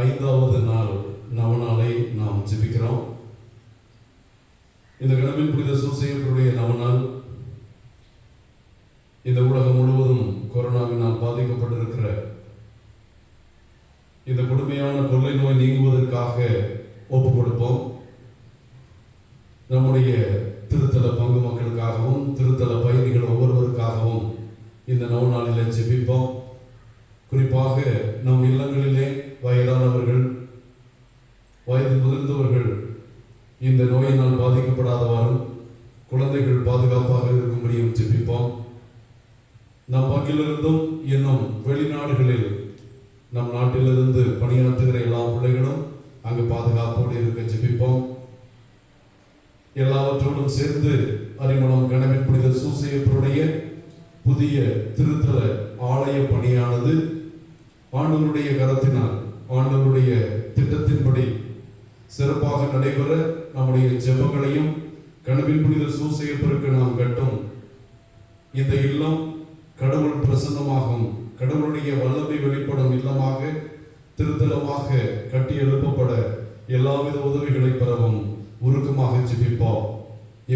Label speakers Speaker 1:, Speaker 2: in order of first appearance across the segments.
Speaker 1: 5வது நாள் நவநாளை நாம் ஜெபிக்கிறோம். இந்த கணவன் புனித சூசையப்பருடைய நவநாள் இந்த உலகம் முழுவதும் கொரோனாவினால் பாதிக்கப்பட்டிருக்கிற இந்த கொடுமையான கொள்ளை நோய் நீங்குவதற்காக ஒப்புக் கொடுப்போம். நம்முடைய திருத்தல பங்கு மக்களுக்காகவும் திருத்தல பயணிகள் ஒவ்வொருவருக்காகவும் இந்த நவநாளிலே ஜெபிப்போம். குறிப்பாக நம் இல்லங்களிலே வயதானவர்கள், வயது முதிர்ந்தவர்கள் இந்த நோயினால் பாதிக்கப்படாதவாறும் குழந்தைகள் பாதுகாப்பாக இருக்கும்படியும் ஜெபிப்போம். நம் பங்கிலிருந்தும் இன்னும் வெளிநாடுகளில் நம் நாட்டிலிருந்து பணியாற்றுகிற எல்லா பிள்ளைகளும் அங்கு பாதுகாப்போடு இருக்க ஜெபிப்போம். எல்லாவற்றோடும் சேர்ந்து அறிமுகம் கணவன் புனித சூசையப்பருடைய புதிய திருத்தல ஆலய பணியானது ஆண்டவருடைய கரத்தினால் ஆண்டவருடைய திட்டத்தின்படி சிறப்பாக நடைபெற நம்முடைய ஜெபங்களையும் கணவன் புனித சூசையப்பருக்கு நாம் கட்டும் இந்த இல்லம் கடவுள் பிரசன்னமாகும், கடவுளுடைய வல்லமை வெளிப்படும் இல்லமாக திருத்தலமாக கட்டி எழுப்பப்பட எல்லாவித உதவிகளை பெறவும் உருக்கமாக ஜெபிப்போம்.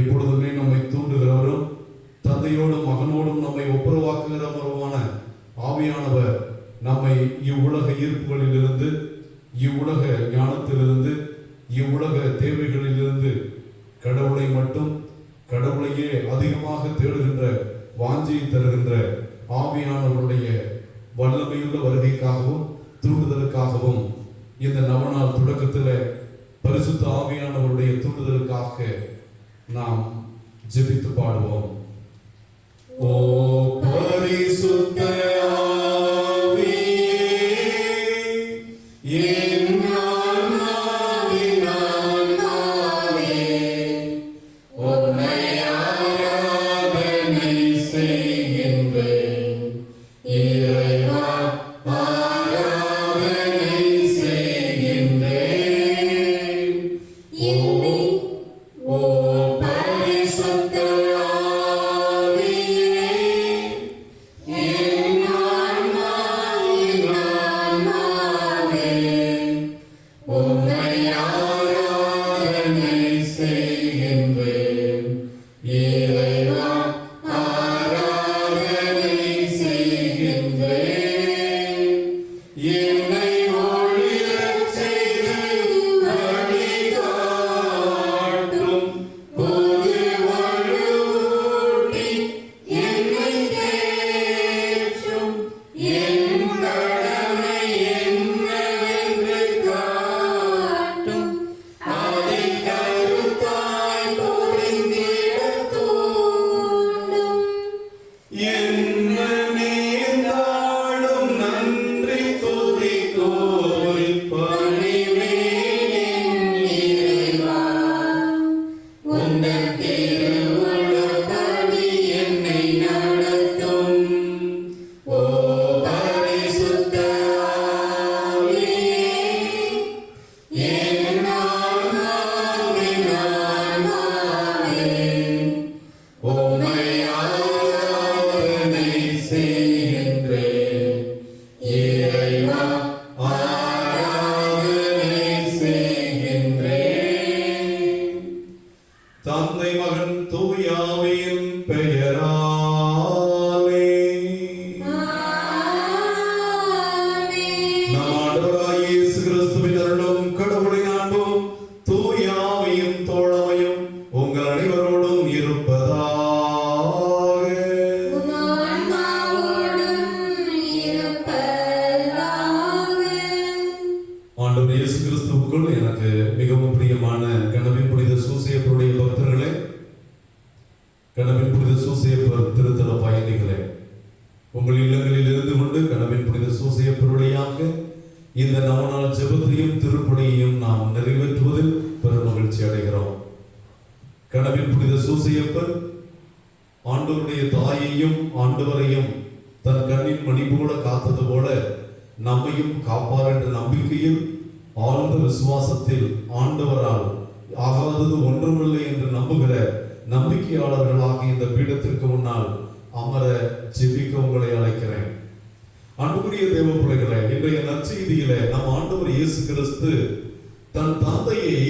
Speaker 1: எப்பொழுதுமே நம்மை தூண்டுகிறவரும் தந்தையோடும் மகனோடும் நம்மை ஒப்புரவாக்குகிறவருமான ஆவியானவர் நம்மை இவ்வுலக ஈர்ப்புகளிலிருந்து, இவ்வுலக ஞானத்திலிருந்து, இவ்வுலக தேவைகளிலிருந்து கடவுளை மட்டும், கடவுளையே அதிகமாக தேடுகின்ற வாஞ்சியை தருகின்ற ஆவியானவருடைய வல்லமையுள்ள வருகைக்காகவும் தூண்டுதலுக்காகவும் இந்த நவநாள் தொடக்கத்தில் பரிசுத்த ஆவியானவருடைய தூண்டுதலுக்காக நாம் ஜெபித்து பாடுவோம். ஓ பரிசுத்த தந்தை மகன் தூயாவின் பெயராலே நம் ஆண்டவராகிய இயேசு கிறிஸ்துவின் அருளும் கடவுளின் அன்பும் தூயாவின் தோழமையும் உங்கள் அனைவரோடும் இருப்பதாக. ஆண்டவர் இயேசு கிறிஸ்துவுக்குள் எனக்கு மிகவும் பிரியமான கணவன் புனித சூசையப்பருடைய பக்தர்களே, கணவன் புனித சூசையப்பர் திருத்தல பயணிகளே, உங்கள் இல்லங்களில் இருந்து கொண்டு கணவன் புனித சூசையப்பருடையாக இந்த நவநாள் ஜெபத்தையும் திருப்பணியையும் நாம் நிறைவேற்றுவதில் பெரும் மகிழ்ச்சி அடைகிறோம். கணவன் புனித சூசையப்பர் ஆண்டவருடைய தாயையும் ஆண்டவரையும் தன் கண்ணின் மணி போல காத்தது போல நம்மையும் காப்பார் என்ற நம்பிக்கையில் ஆழ்ந்த விசுவாசத்தில் ஆண்டவரால் ஆகாதது ஒன்றுமில்லை என்று நம்புகிற நம்பிக்கையாளர்களாக இந்த பீடத்திற்கு முன்னால் அமர ஜெபிக்க உங்களை அழைக்கிறேன். அன்புக்குரிய தேவ பிள்ளைகளே, இன்றைய நற்செய்தியிலே நம் ஆண்டவர் இயேசு கிறிஸ்து தன் தந்தையை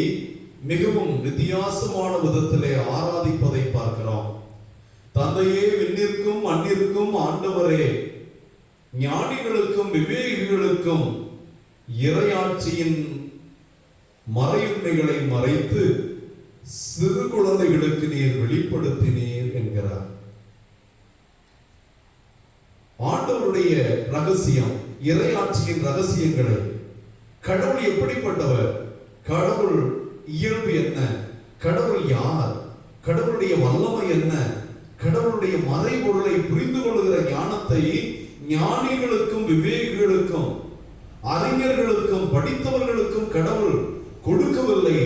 Speaker 1: மிகவும் வித்தியாசமான விதத்திலே ஆராதிப்பதை பார்க்கிறோம். தந்தையே, விண்ணிற்கும் மண்ணிற்கும் ஆண்டவரே, ஞானிகளுக்கும் விவேகிகளுக்கும் இறையாட்சியின் மறையுண்மைகளை மறைத்து சிறு குழந்தைகளுக்கு நீர் வெளிப்படுத்தினீர் என்கிறார். ஆண்டவருடைய ரகசியம், இறையாட்சியின் ரகசியங்களை, கடவுள் எப்படிப்பட்டவர், கடவுள் இயல்பு என்ன, கடவுள் யார், கடவுளுடைய வல்லமை என்ன, கடவுளுடைய மறைபொருளை புரிந்து கொள்கிற ஞானத்தை ஞானிகளுக்கும் விவேகிகளுக்கும் அறிஞர்களுக்கும் படித்தவர்களுக்கும் கடவுள் கொடுக்கவில்லை.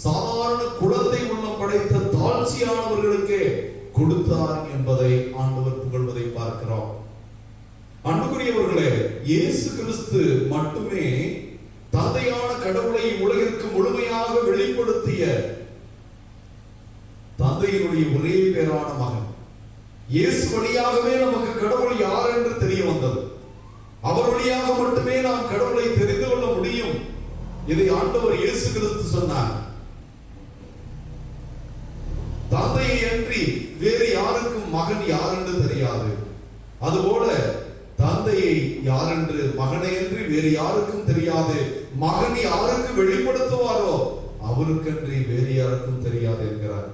Speaker 1: சாதாரண குழந்தை உள்ளம் படைத்த தாழ்ச்சியானவர்களுக்கே கொடுத்தார் என்பதை ஆண்டவர் புகழ்வதை பார்க்கிறோம். அன்புக்குரியவர்களே, இயேசு கிறிஸ்து மட்டுமே தந்தையான கடவுளை உலகிற்கு முழுமையாக வெளிப்படுத்திய தந்தையினுடைய ஒரே பேரான மகன். இயேசு வழியாகவே நமக்கு கடவுள் யார் என்று தெரிய வந்தது. அவர் வழியாக மட்டுமே நாம் கடவுளை தெரிந்து கொள்ள முடியும். இதை ஆண்டவர் இயேசு கிறிஸ்து சொன்னார். தந்தையை அன்றி வேறு யாருக்கும் மகன் யார் என்று தெரியாது. அதுபோல தந்தையை யாரென்று மகனை அன்றி வேறு யாருக்கும் தெரியாது. மகன் யாருக்கு வெளிப்படுத்துவாரோ அவருக்கன்றி வேறு யாருக்கும் தெரியாது என்கிறார்.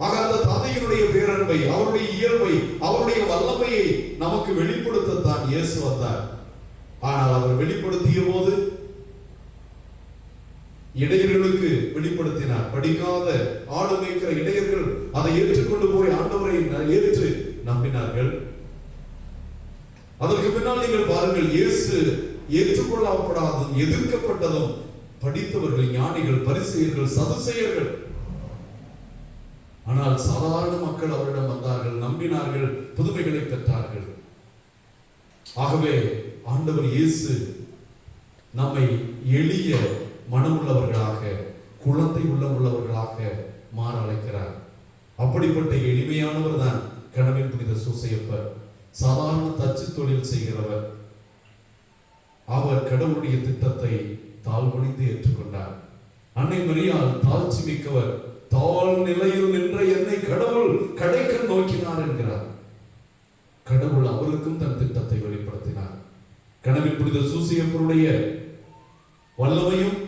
Speaker 1: ஆக அந்த தந்தையினுடைய பேரன்பை, அவருடைய இயல்பை, அவருடைய வல்லமையை நமக்கு வெளிப்படுத்தத்தான் இயேசு வந்தார். ஆனால் அவர் வெளிப்படுத்திய போது இடையர்களுக்கு வெளிப்படுத்தினார். படிக்காத ஆடு மேய்க்கிற இடையர்கள் அதை ஏற்றுக்கொண்டு போய் ஆண்டவரை ஏற்று நம்பினார்கள். அதற்கு பின்னால் நீங்கள் பாருங்கள், இயேசு ஏற்றுக்கொள்ளப்படாததும் எதிர்க்கப்பட்டதும் படித்தவர்கள், ஞானிகள், பரிசேயர்கள், சதுசேயர்கள். ஆனால் சாதாரண மக்கள் அவரிடம் வந்தார்கள், நம்பினார்கள், புதுமைகளை பெற்றார்கள். ஆகவே ஆண்டவர் இயேசு நம்மை எளிய மனமுள்ளவர்களாக, குழந்தை உள்ளவர்களாக மாற அழைக்கிறார். அப்படிப்பட்ட எளிமையானவர் தான் கனவின் புனித சூசையப்பர். சாதாரண தச்சு தொழில் செய்கிறவர். அவர் கடவுளுடைய திட்டத்தை தாழ்வணிந்து ஏற்றுக்கொண்டார். அன்னை மரியாள் தாழ்ச்சி மிக்கவர். தாழ் நிலையில் நின்ற என்னை கடவுள் கடைக்கண் நோக்கினார் என்கிறார். கடவுள் அவருக்கும் தன் திட்டத்தை வெளிப்படுத்தினார். கனவின் புனித சூசையப்பருடைய வல்லமையும்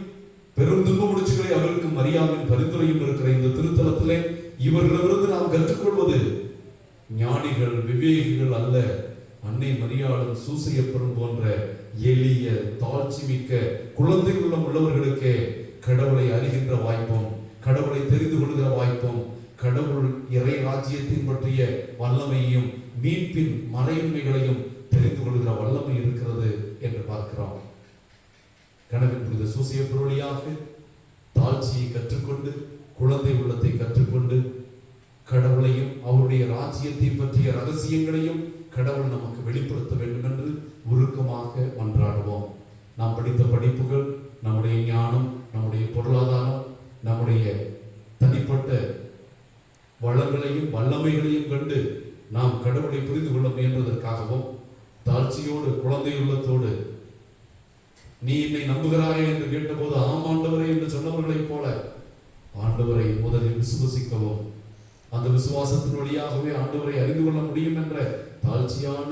Speaker 1: பெரும் துன்ப முடிச்சுகளை அவருக்கு மரியாவின் பரிந்துரையும் இருக்கிற இந்த திருத்தலத்திலே இவர்களிடமிருந்து நாம் கற்றுக்கொள்வது ஞானிகள், விவேகிகள் அல்ல, அன்னை மரியாளும் சூசையப்பரும் போன்ற எளிய தாழ்ச்சி மிக்க குழந்தை உள்ளவர்களுக்கே கடவுளை அறிகின்ற வாய்ப்பும், கடவுளை தெரிந்து கொள்கிற வாய்ப்பும், கடவுள் இறை ராஜ்யத்தின் பற்றிய வல்லமையையும் மீட்பின் மறையுண்மைகளையும் தெரிந்து கொள்கிற வல்லமை இருக்கிறது என்று பார்க்கிறோம். கனவின் புனித சூசையப்பர் வழியாக தாழ்ச்சியை கற்றுக்கொண்டு, குழந்தை உள்ளத்தை கற்றுக்கொண்டு, கடவுளையும் அவருடைய ராஜ்யத்தை பற்றிய ரகசியங்களையும் கடவுள் நமக்கு வெளிப்படுத்த வேண்டும் என்று உருக்கமாக மன்றாடுவோம். நாம் படித்த படிப்புகள், நம்முடைய ஞானம், நம்முடைய பொருளாதாரம், நம்முடைய தனிப்பட்ட வளங்களையும் வல்லமைகளையும் கண்டு நாம் கடவுளை புரிந்து கொள்ள முயன்றதற்காகவும், தாழ்ச்சியோடு குழந்தை உள்ளத்தோடு நீ என்னை நம்புகிறாயே என்று கேட்டபோது ஆம் ஆண்டவரே என்று சொன்னவர்களைப் போல ஆண்டவரை முதலில் விசுவசிக்கவும், அந்த விசுவாசத்தின் வழியாகவே ஆண்டவரை அறிந்து கொள்ள முடியும் என்ற தாழ்ச்சியான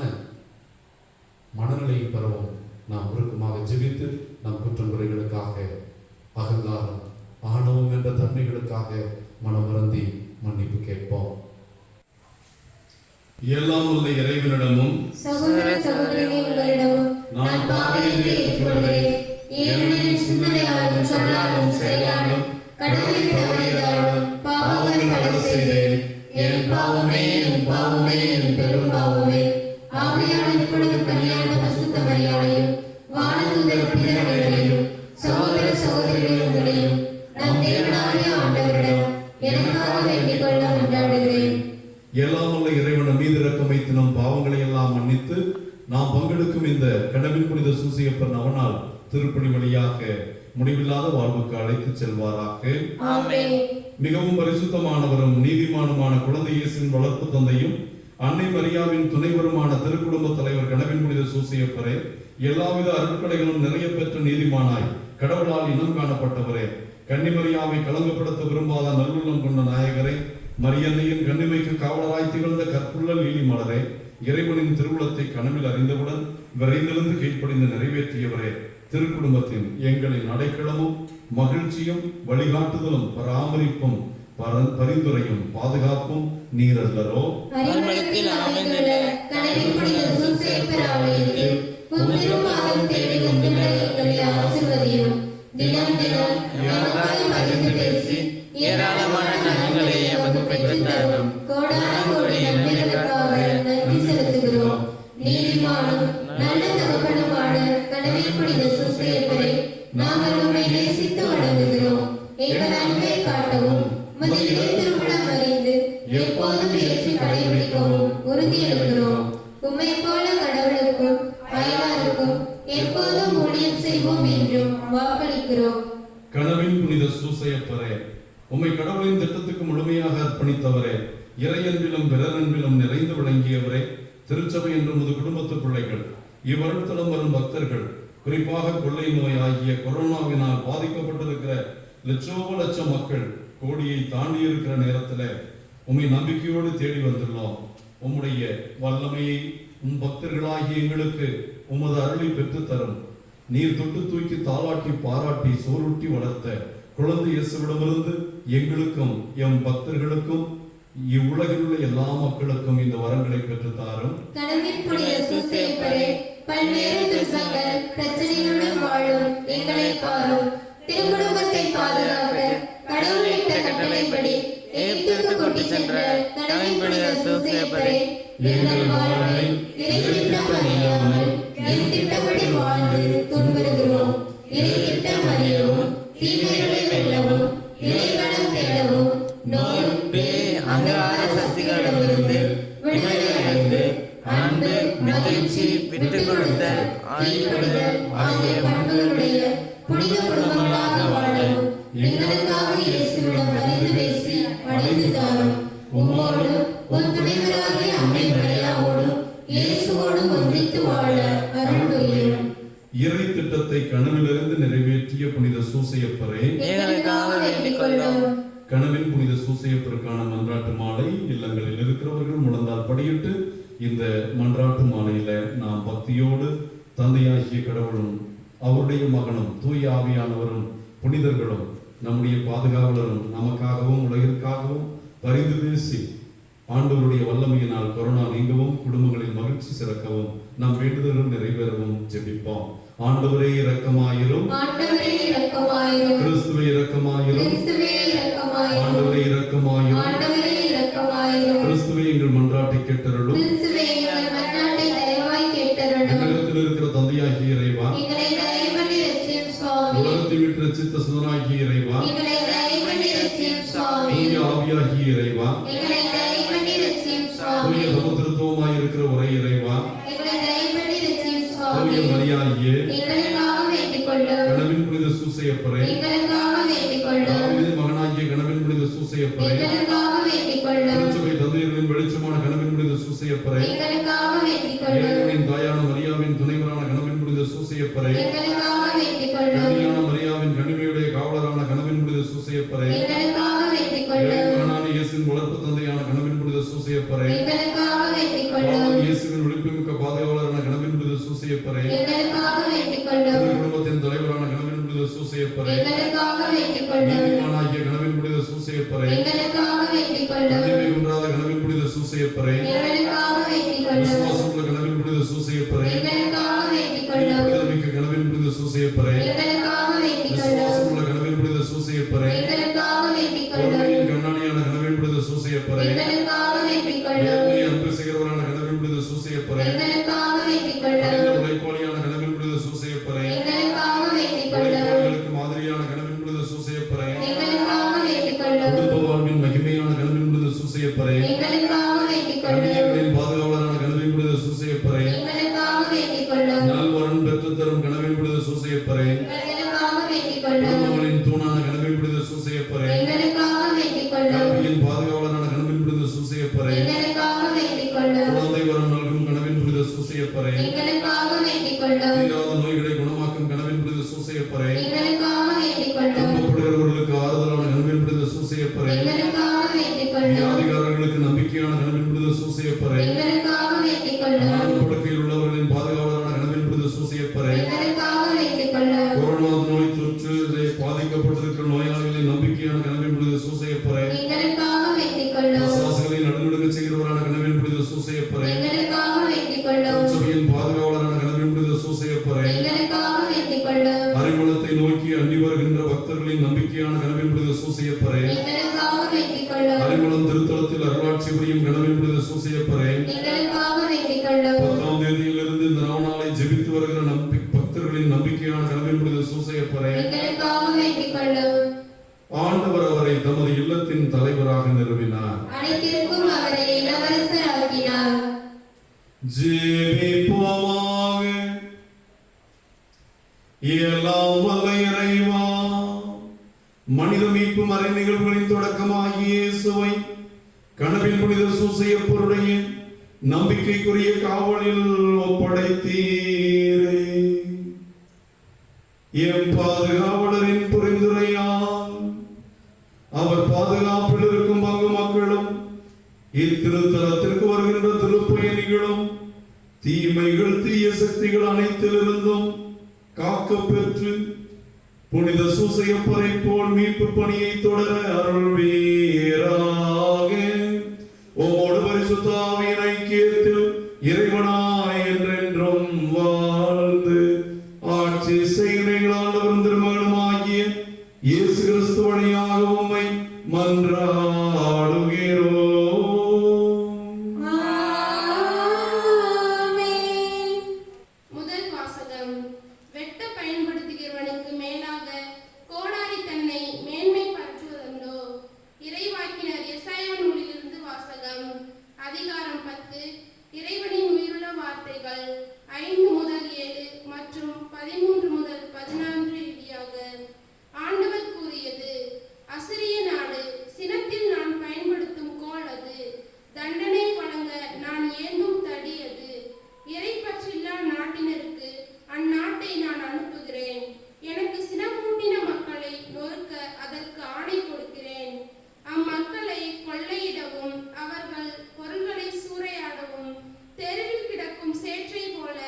Speaker 1: மனநிலையை பெறவும் நாம் உருக்கமாக ஜெபித்து நம் குற்றங்குறைகளுக்காக, அகங்காரம், ஆணவம் என்ற தன்மைகளுக்காக மனம் வருந்தி மன்னிப்பு கேட்போம். எல்லாம் உள்ள இறைவனிடமும்
Speaker 2: சகோதர சகோதரிகளிடமும் நான் பாவியத்தை ஏற்றுக்கொள்கிறேன். ஏனெனில் சிந்தனையாலும் சொல்லாலும் செயலாலும் கடவுளை தவறியதாலும் பாவங்கள் பல செய்தேன். என் பாவமே, என் பாவமே, என் பெரும் பாவமே. ஆகையால் இப்பொழுது கல்யாண பசுத்த மரியாதையும் வானதூதர் புனிதர்களையும் சகோதர சகோதரிகளையும் நம் தேவனாகிய ஆண்டவரிடம் எனக்காக வேண்டிக் கொள்ள மன்றாடுகிறேன்.
Speaker 1: எல்லாம் உள்ள இறைவன் மீது இரக்கம் வைத்து நம் பாவங்களை எல்லாம் மன்னித்து நாம் பங்கெடுக்கும் இந்த கனவின் புனித சூசையப்பர் நவநாள் திருப்பணி வழியாக முடிவில்லாத வாழ்வுக்கு அழைத்து செல்வாராக.
Speaker 2: ஆமென்.
Speaker 1: மிகவும் பரிசுத்தமானவரும் நீதிமானுமான குழந்தை இயேசுவின் வளர்ப்பு தந்தையும் அன்னை மரியாவின் துணைவருமான திருக்குடும்ப தலைவர் கணவன் புனித சூசையப்பரே, எல்லாவித அருட்கலைகளும் நிறைய பெற்ற நீதிமானாய் கடவுளால் இனம் காணப்பட்டவரே, கன்னிமரியாவை கலங்கப்படுத்த விரும்பாத நல்லுள்ளம் கொண்ட நாயகரே, மரியன்னையின் கண்ணிமைக்கு காவலராய் திகழ்ந்த கற்புள்ள லீலி மலரே, இறைவனின் திருவுளத்தை கனவில் அறிந்தவுடன் விரைந்திருந்து கீழ்ப்படிந்து நிறைவேற்றியவரே, திருக்குடும்பத்தின் எங்களின் அடைக்கலமும் மகிழ்ச்சியும் வழிகாட்டுதலும் பராமரிப்பும் பரிந்துரையும் பாதுகாப்பும் நீரல்லரோ.
Speaker 2: அறிவளத்தில் அமைந்துள்ள கணவன் புனித சூசையப்பர் ஆலயத்தில் உம்மிருப்பாதம் தேடி வந்துள்ள எங்களை ஆசீர்வதியும். தினம் தினம் நமக்காய் பரிந்து பேசி ஏராளமான நன்மைகளை எமக்கு பெற்றுத் தரும் கோடான கோடி நன்மைகளுக்காக நன்றி செலுத்துகிறோம். நீதிமானும் நல்ல தகப்பனுமான கணவன் புனித சூசையப்பரை நாங்கள் உம்மை நேசித்து வணங்குகிறோம். எங்கள் அன்பை காட்டவும் உமது திருமணம் அறிந்து எப்போதும் ஏற்றி கடைபிடிக்கவும் உறுதி எடுக்கிறோம். உம்மை போல கடவுளுக்கும் அயலாருக்கும் எப்போதும் ஊழியம் செய்வோம் என்றும் வாக்களிக்கிறோம்.
Speaker 1: கணவன் புனித சூசையப்பரே, உம்மை கடவுளின் திட்டத்துக்கு முழுமையாக அர்ப்பணித்தவரே, இறையன்பிலும் பிறரன்பிலும் நிறைந்து விளங்கியவரே, திருச்சபை என்ற உமது குடும்பத்து பிள்ளைகள், இவ்வருட்தலம் வரும் பக்தர்கள், குறிப்பாக கொள்ளை நோய் ஆகிய கொரோனாவினால் பாதிக்கப்பட்டிருக்கிற லட்சோப மக்கள் கோடியை தாண்டி இருக்கிற நேரத்துல உம்மை நம்பிக்கையோடு தேடி வந்துள்ளோம். உம்முடைய வல்லமையை உம் பக்தர்களாகிய எங்களுக்கு உமது அருளை பெற்றுத் தரும். நீர் தொட்டு தூக்கி தாளாட்டி பாராட்டி சோறுட்டி வளர்த்த குழந்தை இயேசுவிடமிருந்து எங்களுக்கும் எம் பக்தர்களுக்கும் இவ்வுலகில் உள்ள எல்லா மக்களுக்கும் இந்த வரங்களை பெற்றுத் தாரும்.
Speaker 2: கணவன் புனித சூசையப்பரே, பல்வேறு துன்பங்கள் பிரச்சனைகளுடன் வாழும் எங்களை பாரும். திருக்குடும்பத்தை பாதுகாக்க கடவுளிட்ட கட்டளைப்படி எகிப்துக்கு கொண்டு சென்ற கணவன் புனித சூசையப்பரே, எங்கள் வாழ்வை இறைத்திட்டம் அறியாமல் என் திட்டப்படி வாழ்ந்து துன்புறுகிறோம். இறைத்திட்டம் அறியவும் தீமைகளை வெல்லவும் இறைவனம் தேடவும் நோய் அங்கார சக்திகளிடமிருந்து விடுதலை அடைந்து அன்பு மகிழ்ச்சி விட்டுக் கொடுத்தல் ஆய்வுகள் ஆகிய பண்புகளுடைய புனித குடும்பங்களாக வாழவும் எங்களுக்காக இயேசுவிடம் பரிந்து பேசி பணிந்து தாரும். உம்மோடும் உன் துணைவராகிய அன்னை மரியாவோடும் இயேசுவோடும் ஒன்றித்து வாழ அருள் புரியும்.
Speaker 1: இறை திட்டத்தை கனவிலிருந்து நிறைவேற்றிய புனித சூசையப்பரே,
Speaker 2: எங்களுக்காக வேண்டிக் கொள்ளும்.
Speaker 1: கனவின் புனித சூசையப்பருக்கான மன்றாட்டு மாலை இல்லங்களில் இருக்கிறவர்கள் முழந்தால் படியிட்டு இந்த மன்றாட்டு மாலையில நாம் பக்தியோடு தந்தையாகிய கடவுளும் அவருடைய மகனும் தூய ஆவியானவரும் புனிதர்களும் நம்முடைய பாதுகாவலரும் நமக்காகவும் உலகிற்காகவும் பரிந்து பேசி ஆண்டவருடைய வல்லமையினால் கொரோனா நீங்கவும் குடும்பங்களில் மகிழ்ச்சி சிறக்கவும் நம் வேண்டுதல்கள் நிறைவேறவும் ஜெபிப்போம். ஆண்டவரே இரக்கமாயிரும்.
Speaker 2: ஆண்டவரே இரக்கமாயிரும்.
Speaker 1: கிறிஸ்துவே இரக்கமாயிரும்.
Speaker 2: கிறிஸ்துவே இரக்கமாயிரும்.
Speaker 1: ஆண்டவரே இரக்கமாயிரும்.
Speaker 2: ஆண்டவரே இரக்கமாயிரும்.
Speaker 1: கிறிஸ்துவே எங்கள் மன்றாட்டை கேட்டருளும்.
Speaker 2: கிறிஸ்துவே எங்கள் மன்றாட்டை தயவாய் கேட்டருளும்.
Speaker 1: எங்களிடத்தில் இருக்கிற தந்தையாகிய இறைவா,
Speaker 2: எங்களை தயவுபண்ணி இரட்சியும் சுவாமி.
Speaker 1: உலகத்தை விட்டு ரட்சித்த சுதனாகிய இறைவா,
Speaker 2: எங்களை தயவுபண்ணி இரட்சியும் சுவாமி.
Speaker 1: தூய ஆவியாகிய இறைவா,
Speaker 2: எங்களை தயவுபண்ணி இரட்சியும் சுவாமி.
Speaker 1: தூய சமுத்திரத்துவமாய் இருக்கிற ஒரே இறைவா,
Speaker 2: எங்களை தயவுபண்ணி இரட்சியும் சுவாமி.
Speaker 1: தூய மரியாயே,
Speaker 2: எங்களுக்காக வேண்டிக் கொள்ளும்.
Speaker 1: கனவின் புனித சூசையப்பரே,
Speaker 2: எங்களுக்காக வேண்டிக் கொள்ளும்.
Speaker 1: தாவீதின் மகனாகிய கனவின் புனித சூசையப்பரே,
Speaker 2: எங்களுக்காக வேண்டிக் கொள்ளும்.
Speaker 1: திருச்சபை தந்தையர்களின் வெளிச்சமான கனவின் புனித சூசையப்பரே,
Speaker 2: எங்களுக்காக வேண்டிக் கொள்ளும்.
Speaker 1: இறைவனின் தாயான மரியாவின் துணைவரான கனவின் புனித சூசையப்பரே,
Speaker 2: எங்களுக்காக வேண்டிக் கொள்ளும்.
Speaker 1: கன்னியான மரியாவின் கனிமையுடைய காவலரான கனவின் புனித சூசையப்பரே,
Speaker 2: எங்களுக்காக வேண்டிக் கொள்ளும்.
Speaker 1: இறைவனான இயேசுவின் வளர்ப்பு தந்தையான கனவின் புனித சூசையப்பரே,
Speaker 2: எங்களுக்காக வேண்டிக் கொள்ளும்.
Speaker 1: பாவம் இயேசுவின் ஒளிப்புமிக்க பாதுகாவலரான கனவின் புனித சூசையப்பரே,
Speaker 2: எங்களுக்காக வேண்டிக் கொள்ளும்.
Speaker 1: திரு குடும்பத்தின் தலைவரான கனவின் புனித சூசையப்பரே,
Speaker 2: எங்களுக்காக வேண்டிக் கொள்ளும்.
Speaker 1: நீதிமானாகிய கனவின் புனித சூசையப்பரே,
Speaker 2: எங்களுக்காக வேண்டிக் கொள்ளும்.
Speaker 1: கண்ணிமை குன்றாத கனவின் புனித சூசையப்பரே,
Speaker 2: எங்களுக்காக வேண்டிக் கொள்ளும்.
Speaker 1: விசுவாசமுள்ள கனவின் புனித சூசையப்பரே,
Speaker 2: எங்களுக்காக வேண்டிக் கொள்ளும்.
Speaker 1: புனிதமிக்க கனவின் புனித சூசையப்பரே,
Speaker 2: எங்களுக்காக வேண்டிக் கொள்ளும்.
Speaker 1: விசுவாசமுள்ள கனவின் புனித சூசையப்பரே,
Speaker 2: எங்களுக்காக வேண்டிக் கொள்ளும்.
Speaker 1: பொறுமையின் கண்ணாடியான கனவின் புனித சூசையப்பரே,
Speaker 2: எங்களுக்காக வேண்டிக் கொள்ளும்.
Speaker 1: நேர்மையை அன்பு செய்கிறவரான கனவின் புனித சூசையப்பரே,
Speaker 2: எங்களுக்காக வேண்டிக் கொள்ளும்.
Speaker 1: கடின உழைப்பாளியான கனவின் புனித சூசையப்பரே,
Speaker 2: எங்களுக்காக வேண்டிக் கொள்ளும்.
Speaker 1: உழைப்பாளிகளுக்கு மாதிரியான கனவின் புனித சூசையப்பரே,
Speaker 2: எங்களுக்காக வேண்டிக் கொள்ளும்.
Speaker 1: குடும்ப வாழ்வின் மகிமையான கனவின் புனித சூசையப்பரே,
Speaker 2: எங்களுக்காக வேண்டிக் கொள்ளும்.
Speaker 1: கன்னியர்களின் பாதுகாவலரான கனவின் புனித சூசையப்பரே,
Speaker 2: எங்களுக்காக வேண்டிக் கொள்ளும்.
Speaker 1: நல்வரன் பெற்றுத் தரும் கனவின் புனித சூசையப்பரே,
Speaker 2: எங்களுக்காக வேண்டிக் கொள்ளும்.
Speaker 1: குடும்பங்களின் தூணான கனவின் புனித சூசையப்பரே,
Speaker 2: எங்களுக்காக வேண்டிக் கொள்ளும்.
Speaker 1: கல்வியின் பாதுகாவலரான கனவின் புனித சூசையப்பரே,
Speaker 2: எங்களுக்காக வேண்டிக் கொள்ளும்.
Speaker 1: வைக்கப்பட்டிருக்கிற நோயாளிகளின் நம்பிக்கையான கனவின் புனித சூசையப்பரே,
Speaker 2: எங்களுக்காக வேண்டிக் கொள்ளும்.
Speaker 1: விசுவாசிகளை நடுநடுங்க செய்கிறவரான கனவின் புனித சூசையப்பரே,
Speaker 2: எங்களுக்காக வேண்டிக் கொள்ளும்.
Speaker 1: சபையின் பாதுகாவலரான கனவின் புனித சூசையப்பரே,
Speaker 2: எங்களுக்காக வேண்டிக் கொள்ளும்.
Speaker 1: அறிமுகத்தை நோக்கி அண்டி வருகின்ற பக்தர்களின் நம்பிக்கையான கனவின் புனித சூசையப்பரே,
Speaker 2: எங்களுக்காக வேண்டிக் கொள்ளும்.
Speaker 1: அறிமுகம் திருத்தலத்தில் அருளாட்சி புரியும் கனவின் புனித சூசையப்பரே,
Speaker 2: எங்களுக்காக வேண்டிக் கொள்ளும்.
Speaker 1: 10ஆம் தேதியிலிருந்து இந்த நவநாளை ஜெபித்து வருகிற பக்தர்களின் நம்பிக்கையான கனவின் புனித சூசையப்பரே,
Speaker 2: எங்களுக்காக வேண்டிக் கொள்ளும்.
Speaker 1: ஆண்டவர் அவரை தமது இல்லத்தின் தலைவராக நிறுவினார்.
Speaker 2: அனைத்திற்கும் அவரை இளவரசராக்கினார்.
Speaker 1: ஜெபிப்போமாக. எல்லாம் வல்ல இறைவா, மனித மீட்பு மறை நிகழ்வுகளின் தொடக்கமாகிய இயேசுவை கனவின் புனித சூசையப்பருடைய நம்பிக்கைக்குரிய காவலில் ஒப்படைத்தீரே. எம் பாதுகாவலரின் பரிந்துரையால் அவர் பாதுகாப்பில் இருக்கும் பங்கு மக்களும் இத்திருத்தலத்திற்கு வருகின்ற திருப்பயணிகளும் தீமைகள் தீய சக்திகள் அனைத்திலிருந்தும் காக்க பெற்று புனித சூசையப்பரை போல் மீட்பு பணியை தொடர அருள்வீராக. உம்மோடு பரிசுத்த ஆவியின் ஐக்கியத்தில் இறைவனாய் என்றென்றும் வாழ்ந்து ஆட்சி செய்கிறீர்களால் திருமகனுமாகிய இயேசு கிறிஸ்து வழியாக உம்மை மன்றாடுகிறோம்.
Speaker 2: ஆமென்.
Speaker 3: முதல் வாசகம். வெட்ட பயன்படுத்துகிறவனுக்கு மேலாக கோடாரி தன்னை மேன்மை பரற்றுவதுண்டோ? இறைவாக்கினர் எசாயா நூலிலிருந்து வாசகம். அதிகாரம் 10. இறைவனின் உயிருள்ள வார்த்தைகள் 5 முதல் 7 மற்றும் 13 முதல் 14 இறுதியாக. ஆண்டவர் கூறியது: அசிரிய நாடு, சினத்தில் நான் பயன்படுத்தும் கோல் அது, தண்டனை வழங்க நான் ஏந்தும் தடி அது. இறைப்பற்றில்லா நாட்டினருக்கு அந்நாட்டை நான் அனுப்புகிறேன். எனக்கு சினமூட்டின மக்களை நொறுக்க அதற்கு ஆணை கொடுக்கிறேன். அம்மக்களை கொள்ளையிடவும் அவர்கள் பொருள்களை சூறையாடவும் தெருவில் கிடக்கும் சேற்றை போல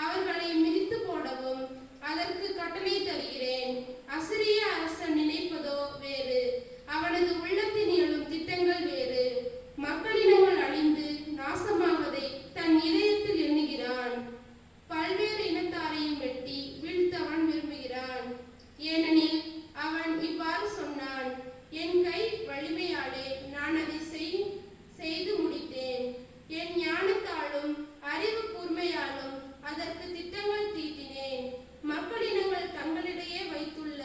Speaker 3: அவர்களை மிதித்து போடவும் அதற்கு கட்டளை தருகிறேன். அசிரிய அரசன் நினைப்பதோ வேறு, அவனது உள்ளத்தில் எழும் திட்டங்கள் வேறு. மக்களினங்கள் அழிந்து நாசமாவதை தன் இதயத்தில் எண்ணுகிறான். பல்வேறு இனத்தாரையும் வெட்டி வீழ்த்த அவன் விரும்புகிறான். ஏனெனில் அவன் இவ்வாறு சொன்னான்: என் கை வலிமையாலே நான் அதை செய்து முடித்தேன். என் ஞானத்தாலும் அறிவு கூர்மையாலும் அதற்கு திட்டங்கள் தீட்டினேன். மக்களினங்கள் தங்களிடையே வைத்துள்ள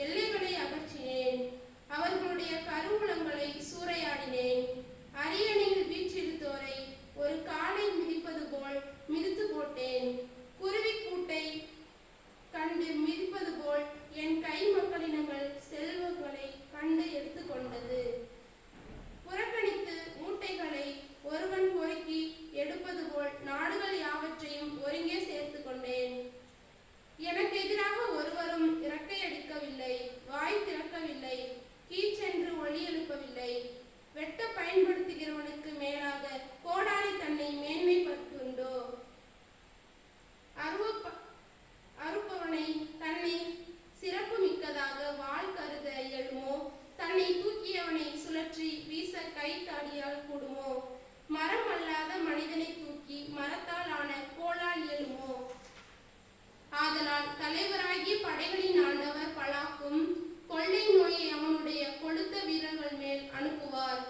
Speaker 3: எல்லைகளை அகற்றினேன். அவர்களுடைய கருவூலங்களை சூறையாடினேன். அரியணையில் வீற்றிருந்தோரை ஒரு காளை மிதிப்பது போல் மிதித்து போட்டேன். குருவி கூட்டை கண்டு மிதிப்பது போல் என் கை மக்களினங்கள் செல்வங்களை கண்டு எடுத்துக்கொண்டது. புறக்கணித்து மூட்டைகளை ஒருவன் பொறுக்கி எடுப்பது போல் நாடுகள் யாவற்றையும் ஒருங்கே சேர்த்து கொண்டேன். எனக்கு எதிராக ஒருவரும் இறக்கை அடிக்கவில்லை, வாய் திறக்கவில்லை, கீச்சென்று ஒலி எழுப்பவில்லை. வெட்ட பயன்படுத்துகிறவனுக்கு மேலாக கோடாரி தன்னை மேன்மைப்படுத்துண்டோ? அறுப்பவனை தன்னை சிறப்பு மிக்கதாக வாள் கருத இயலுமோ? தன்னை தூக்கியவனை சுழற்றி வீச கை தாடியால் கூடுமோ? மரம் அல்லாத மனிதனை தூக்கி மரத்தால் ஆன கோலால் இயலுமோ? ஆதலால் தலைவராகிய படைகளின் ஆண்டவர் பலாக்கும் கொள்ளை நோயை அவனுடைய கொழுத்த வீரர்கள் மேல் அனுப்புவார்.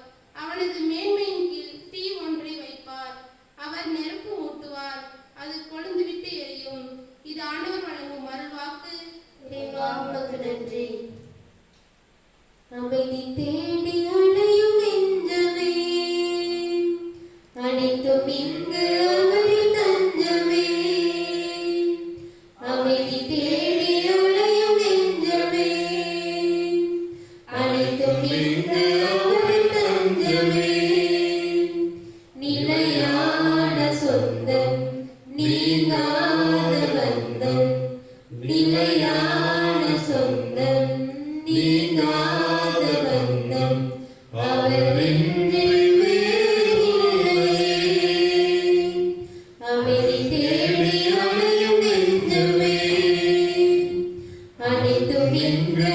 Speaker 3: அவனது மேன்மையின் கீழ் தீ ஒன்றை வைப்பார். அவர் நெருப்பு மூட்டுவார், அது கொழுந்துவிட்டு எரியும். இது ஆண்டவர் வழங்கும் அருள்வாக்கு.
Speaker 2: நன்றி. அமைதி தேடி அலையும் நெஞ்சமே, அனைத்தும் இங்கு அவரின் தஞ்சமே. அமைதி தேடி அலையும் நெஞ்சமே, அனைத்தும் இங்கு அவரின் தஞ்சமே. நிலையான சொந்தம், நீங்காத பந்தம், நிலையான சொந்தம், நீங்காத பந்தம், அவரின்றி வேறில்லையே. அமைதி தேடி அலையும் நெஞ்சமே, அனைத்தும் இங்கு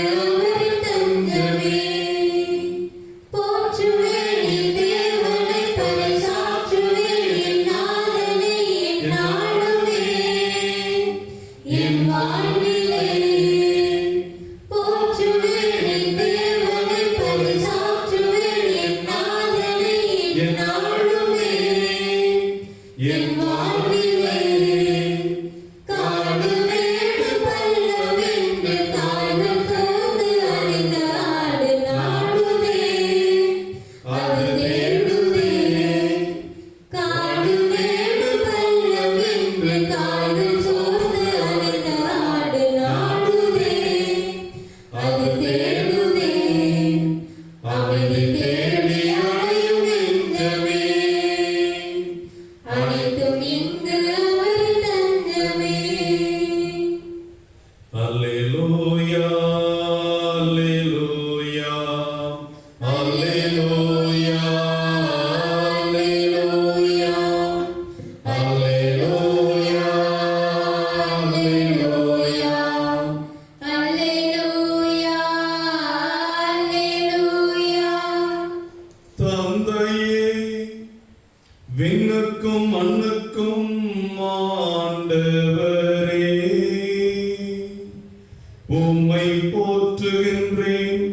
Speaker 1: உம்மை போற்றுகின்றேன்.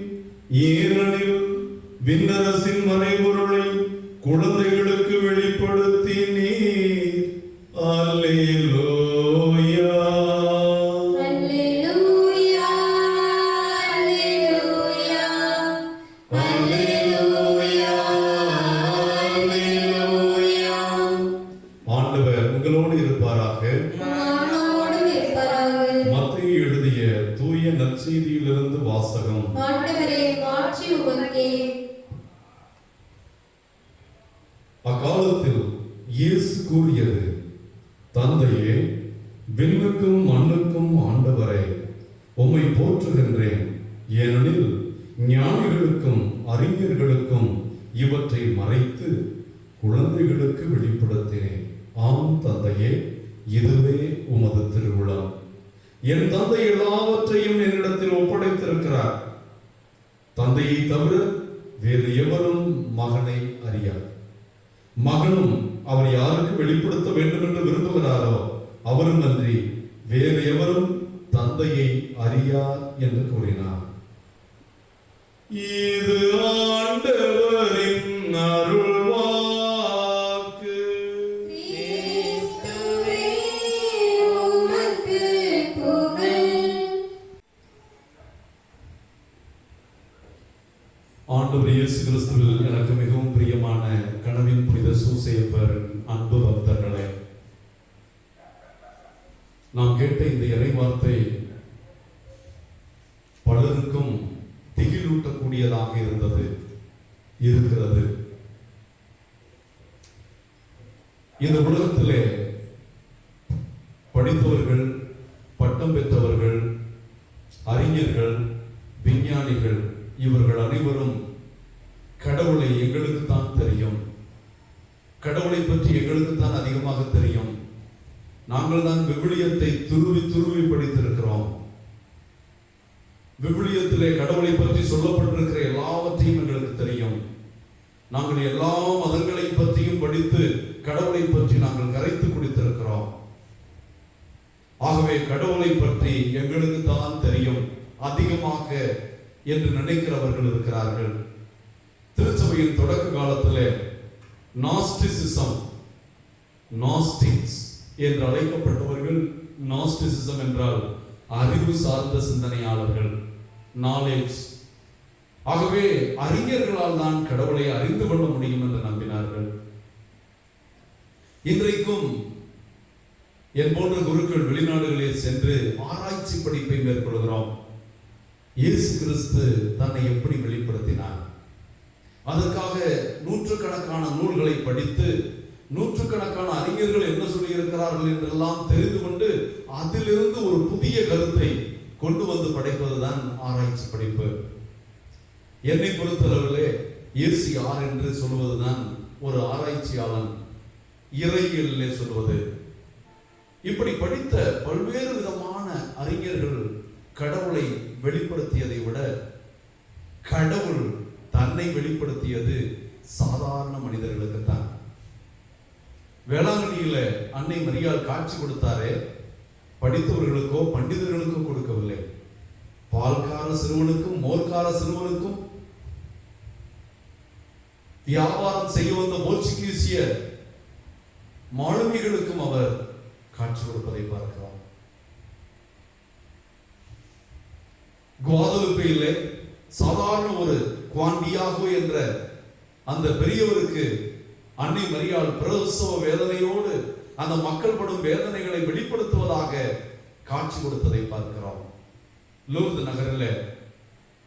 Speaker 1: ஏனெனில் விண்ணரசின் மறைபொருளை குழந்தைகளுக்கு வெளிப்படுத்தினீர். அல்லேலூயா.
Speaker 2: அல்லேலூயா. அல்லேலூயா. அல்லேலூயா. அல்லேலூயா.
Speaker 1: ஆண்டவர் உங்களோடு இருப்பாராக.
Speaker 2: ஆண்டவரோடு இருப்பாராக.
Speaker 1: மத்தேயு எழுதிய தூய நற்செய்தியிலிருந்து வாசகம்.
Speaker 2: ஆண்டவரே, மாட்சி உமக்கே.
Speaker 1: அக்காலத்தில் இயேசு கூறியது, தந்தையே, விண்ணுக்கும் மண்ணுக்கும் ஆண்டவரே, உம்மை போற்றுகின்றேன். ஏனெனில் ஞானிகளுக்கும் அறிஞர்களுக்கும் இவற்றை மறைத்து குழந்தைகளுக்கு வெளிப்படுத்தினேன். ஆம் தந்தையே, இதுவே உமது திருவிழா. என் தந்தை எல்லாவற்றையும் என்னிடத்தில் ஒப்படைத்திருக்கிறார். தந்தையை தவிர வேறு எவரும் மகனை அறியார். மகனும் அவர் யாருக்கு வெளிப்படுத்த வேண்டும் என்று விரும்புகிறாரோ அவரும் அன்றி வேறு எவரும் தந்தையை அறியார் என்று கூறினார். இது ஆண்டவரின் அருள்வாக்கு.
Speaker 2: கிறிஸ்துவே, உமக்கு புகழ்.
Speaker 1: ஆண்டவர் இயேசு கிறிஸ்துவில் எனக்கு மிகவும் பிரியமான கனவின் புனித சூசேப்பர் அன்பு பக்தர்களே, நாம் கேட்ட இந்த இறை வார்த்தை பலருக்கும் திகிலூட்டக்கூடியதாக இருக்கிறது. இந்த உலகத்திலே படித்தவர்கள், பட்டம் பெற்றவர்கள், அறிஞர்கள், விஞ்ஞானிகள் இவர்கள் அனைவரும் கடவுளை எங்களுக்கு தான் தெரியும், கடவுளை பற்றி எங்களுக்கு தான் அதிகமாக தெரியும், நாங்கள் தான் விவிலியத்தை துருவி படித்திருக்கிறோம், விவிலியத்திலே கடவுளை பற்றி சொல்லப்பட்டிருக்கிற எல்லாவற்றையும் எங்களுக்கு தெரியும், நாங்கள் எல்லா மதங்களை பற்றியும் படித்து கடவுளை பற்றி நாங்கள் கரைத்து குடித்திருக்கிறோம், ஆகவே கடவுளை பற்றி எங்களுக்கு தான் தெரியும் அதிகமாக என்று நினைக்கிறவர்கள் இருக்கிறார்கள். திருச்சபையின் தொடக்க காலத்திலே நாஸ்டிசிசம், நாஸ்டிக்ஸ் என்று அழைக்கப்பட்டவர்கள். நாஸ்டிசிசம் என்றால் அறிவு சார்ந்த சிந்தனையாளர்கள், நாலேஜ். ஆகவே அறிஞர்களால் தான் கடவுளை அறிந்து கொள்ள முடியும் என்று நம்பினார்கள். இன்றைக்கும் என் போன்ற குருக்கள் வெளிநாடுகளில் சென்று ஆராய்ச்சி படிப்பை மேற்கொள்கிறோம். இயேசு கிறிஸ்து தன்னை எப்படி வெளிப்படுத்தினார், அதற்காக நூற்றுக்கணக்கான நூல்களை படித்து நூற்றுக்கணக்கான அறிஞர்கள் என்ன சொல்லியிருக்கிறார்கள் என்றெல்லாம் தெரிந்து கொண்டு அதிலிருந்து ஒரு புதிய கருத்தை கொண்டு வந்து படைப்பதுதான் ஆராய்ச்சி படிப்பு. என்னை பொறுத்தளவிலே இயேசு யார் என்று சொல்வதுதான் ஒரு ஆராய்ச்சியாளன் இறையியலிலே சொல்வது. இப்படி படித்த பல்வேறு விதமான அறிஞர்கள் கடவுளை வெளிப்படுத்தியதை விட கடவுள் தன்னை வெளிப்படுத்தியது சாதாரண மனிதர்களுக்கு தான். வேளாங்கண்ணியில அன்னை மரியாள் காட்சி கொடுத்தாரே, படித்தவர்களுக்கோ பண்டிதர்களுக்கோ கொடுக்கவில்லை. பால்கார சிறுவனுக்கும் மோர்கார சிறுவனுக்கும், வியாபாரம் செய்ய வந்த போர்ச்சுகீசிய மாலுமிகளுக்கும் அவர் காட்சி கொடுப்பதை பார்க்கிறோம். குவாதலுப்பையிலே சாதாரண ஒரு குவாண்டியாகோ என்ற அந்த பெரியவருக்கு அன்னை மரியாள் பிரசவ வேதனையோடு அந்த மக்கள் படும் வேதனைகளை வெளிப்படுத்துவதாக காட்சி கொடுத்ததை பார்க்கிறோம். லூர்து நகரில்,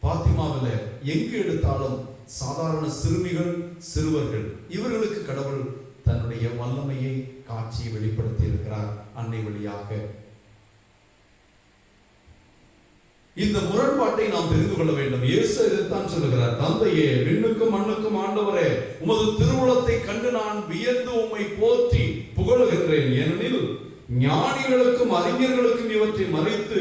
Speaker 1: பாத்திமாவில் எங்கு எடுத்தாலும் சாதாரண சிறுமிகள், சிறுவர்கள், இவர்களுக்கு கடவுள் தன்னுடைய வல்லமையை, காட்சியை வெளிப்படுத்தி இருக்கிறார் அன்னை வழியாக. இந்த முரண்பாட்டை நாம் தெரிந்து கொள்ள வேண்டும். இயேசு இதைத்தான் சொல்லுகிறார், தந்தையே, விண்ணுக்கும் மண்ணுக்கும் ஆண்டவரே, உமது திருவுளத்தை கண்டு நான் வியந்து உம்மை போற்றி புகழுகின்றேன். ஏனெனில் ஞானிகளுக்கும் அறிஞர்களுக்கும் இவற்றை மறைத்து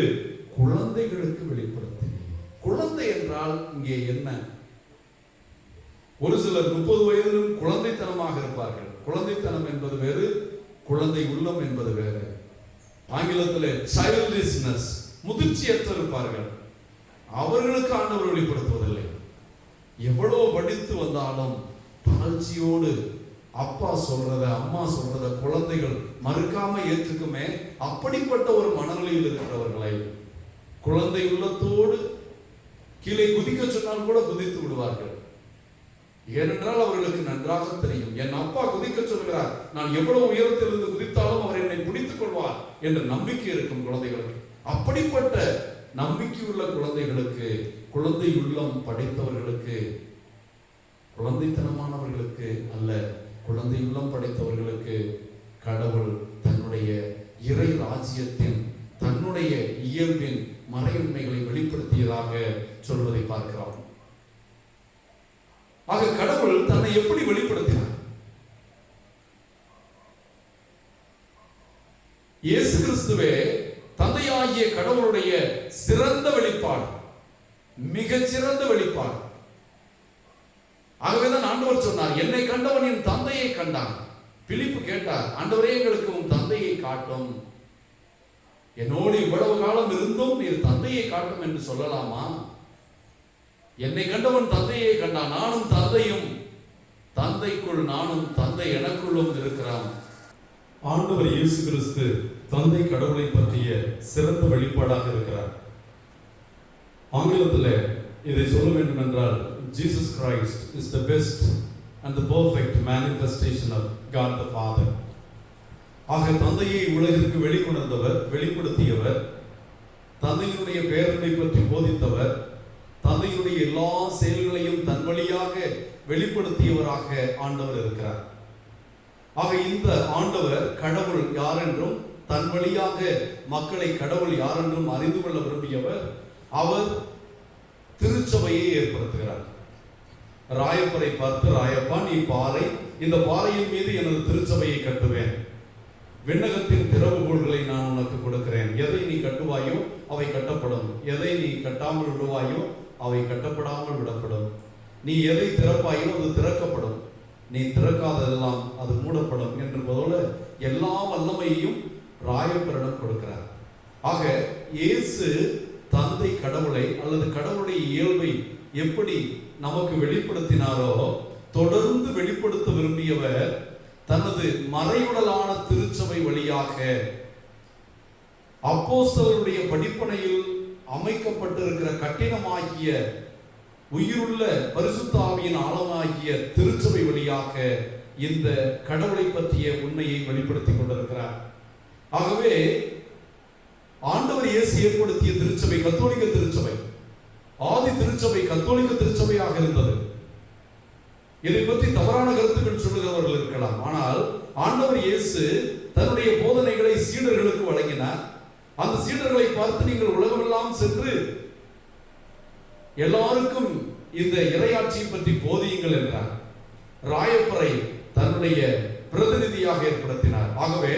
Speaker 1: குழந்தைகளுக்கு வெளிப்படுத்தினேன். குழந்தை என்றால் இங்கே என்ன? ஒரு சிலர் 30 வயதிலும் குழந்தைத்தனமாக இருப்பார்கள். குழந்தைத்தனம் என்பது வேறு, குழந்தை உள்ளம் என்பது வேறு. ஆங்கிலத்தில் சைல்டிஷ்னஸ்
Speaker 4: முதிர்ச்சியற்று இருப்பார்கள். அவர்களுக்கு ஆண்டவர் வெளிப்படுத்துவதில்லை. எவ்வளவு படித்து வந்தாலும் தாழ்ச்சியோடு அப்பா சொல்றத அம்மா சொல்றத குழந்தைகள் மறுக்காம ஏற்றுக்குமே. அப்படிப்பட்ட ஒரு மனநிலையில் இருக்கிறவர்களை குழந்தை உள்ளத்தோடு கீழே குதிக்க சொன்னால் கூட குதித்து விடுவார்கள். ஏனென்றால் அவர்களுக்கு நன்றாக தெரியும், என் அப்பா குதிக்க சொல்கிறார், நான் எவ்வளவு உயரத்திலிருந்து குதித்தாலும் அவர் என்னை பிடித்துக் கொள்வார் என்ற நம்பிக்கை இருக்கும் குழந்தைகளுக்கு. அப்படிப்பட்ட நம்பிக்கையுள்ள குழந்தைகளுக்கு, குழந்தை உள்ளம் படைத்தவர்களுக்கு, குழந்தைத்தனமானவர்களுக்கு அல்ல, குழந்தை உள்ளம் படைத்தவர்களுக்கு கடவுள் தன்னுடைய இறை ராஜ்யத்தின் தன்னுடைய இயல்பின் மறையுண்மைகளை வெளிப்படுத்தியதாக சொல்வதை பார்க்கிறோம். ஆக கடவுள் தன்னை எப்படி வெளிப்படுத்தினார்? இயேசு கிறிஸ்துவே தந்தையாகிய கடவுளுடைய சிறந்த வெளிப்பாடு, மிகச்சிறந்த வெளிப்பாடு. ஆகவேதான் ஆண்டவர் சொன்னார், என்னை கண்டவன் என் தந்தையை கண்டான். பிலிப்பு கேட்டார், ஆண்டவரே எங்களுக்கு உன் தந்தையை காட்டும். என்னோடு இவ்வளவு காலம் இருந்தும் நீர் தந்தையை காட்டும் என்று சொல்லலாமா? என்னை கண்டவன் தந்தையை கண்டான், நானும் தந்தையும், தந்தைக்குள் நானும், தந்தை எனக்குள்ளும் இருக்கிறான்.
Speaker 1: ஆண்டவர் இயேசு கிறிஸ்து தந்தை கடவுளை பற்றிய சிறந்த வெளிப்பாடாக இருக்கிறார். ஆங்கிலத்தில் இதை சொல்ல வேண்டும் என்றால், Jesus Christ is the best and the perfect manifestation of God the Father. ஆக தந்தையை உலகிற்கு வெளிக்கொணர்ந்தவர், வெளிப்படுத்தியவர், தந்தையினுடைய பேரன்பை பற்றி போதித்தவர், தந்தையினுடைய எல்லா செயல்களையும் தன் வழியாக வெளிப்படுத்தியவராக ஆண்டவர் இருக்கிறார். ஆக இந்த ஆண்டவர் கடவுள் யாரென்றும் தன் வழியாக மக்களை கடவுள் யாரென்றும் அறிந்து கொள்ள விரும்பியவர். அவர் திருச்சபையை ஏற்படுத்துகிறார். ராயப்பரை பார்த்து, ராயப்பா நீ பாறை, இந்த பாறையின் மீது எனது திருச்சபையை கட்டுவேன், விண்ணகத்தின் திறவுகோள்களை நான் உனக்கு கொடுக்கிறேன், எதை நீ கட்டுவாயோ அவை கட்டப்படும், எதை நீ கட்டாமல் விடுவாயோ அவை கட்டப்படாமல் விடப்படும், நீ எதை திறப்பாயோ அது திறக்கப்படும், நீ திறக்காததெல்லாம் அது மூடப்படும் என்று போல எல்லா வல்லமையையும் ராயப்பரிடம் கொடுக்கிறார். ஆக இயேசு தந்தை கடவுளை அல்லது கடவுளுடைய இயல்பை எப்படி நமக்கு வெளிப்படுத்தினாரோ தொடர்ந்து வெளிப்படுத்த விரும்பியவர் தனது மறைவுடலான திருச்சபை வழியாக அப்போஸ்தலருடைய படிப்பனையில் அமைக்கப்பட்டிருக்கிற கட்டிடமாகிய உயிருள்ள பரிசுத்த ஆவியின் ஆழமாகிய திருச்சபை வழியாக இந்த கடவுளை பற்றிய உண்மையை வெளிப்படுத்திக் கொண்டிருக்கிறார். ஆகவே ஆண்டவர் இயேசு ஏற்படுத்திய திருச்சபை கத்தோலிக்க திருச்சபை, ஆதி திருச்சபை கத்தோலிக்க திருச்சபையாக இருந்தது. இதை பற்றி தவறான கருத்துக்கள் சொல்லுகிறவர்கள் இருக்கலாம். ஆனால் ஆண்டவர் இயேசு தன்னுடைய போதனைகளை சீடர்களுக்கு வழங்கினார். அந்த சீடர்களை பார்த்து நீங்கள் உலகமெல்லாம் சென்று எல்லாருக்கும் இந்த இறையாட்சியை பற்றி போதியுங்கள் என்றார். ராயப்பரை தன்னுடைய பிரதிநிதியாக ஏற்படுத்தினார். ஆகவே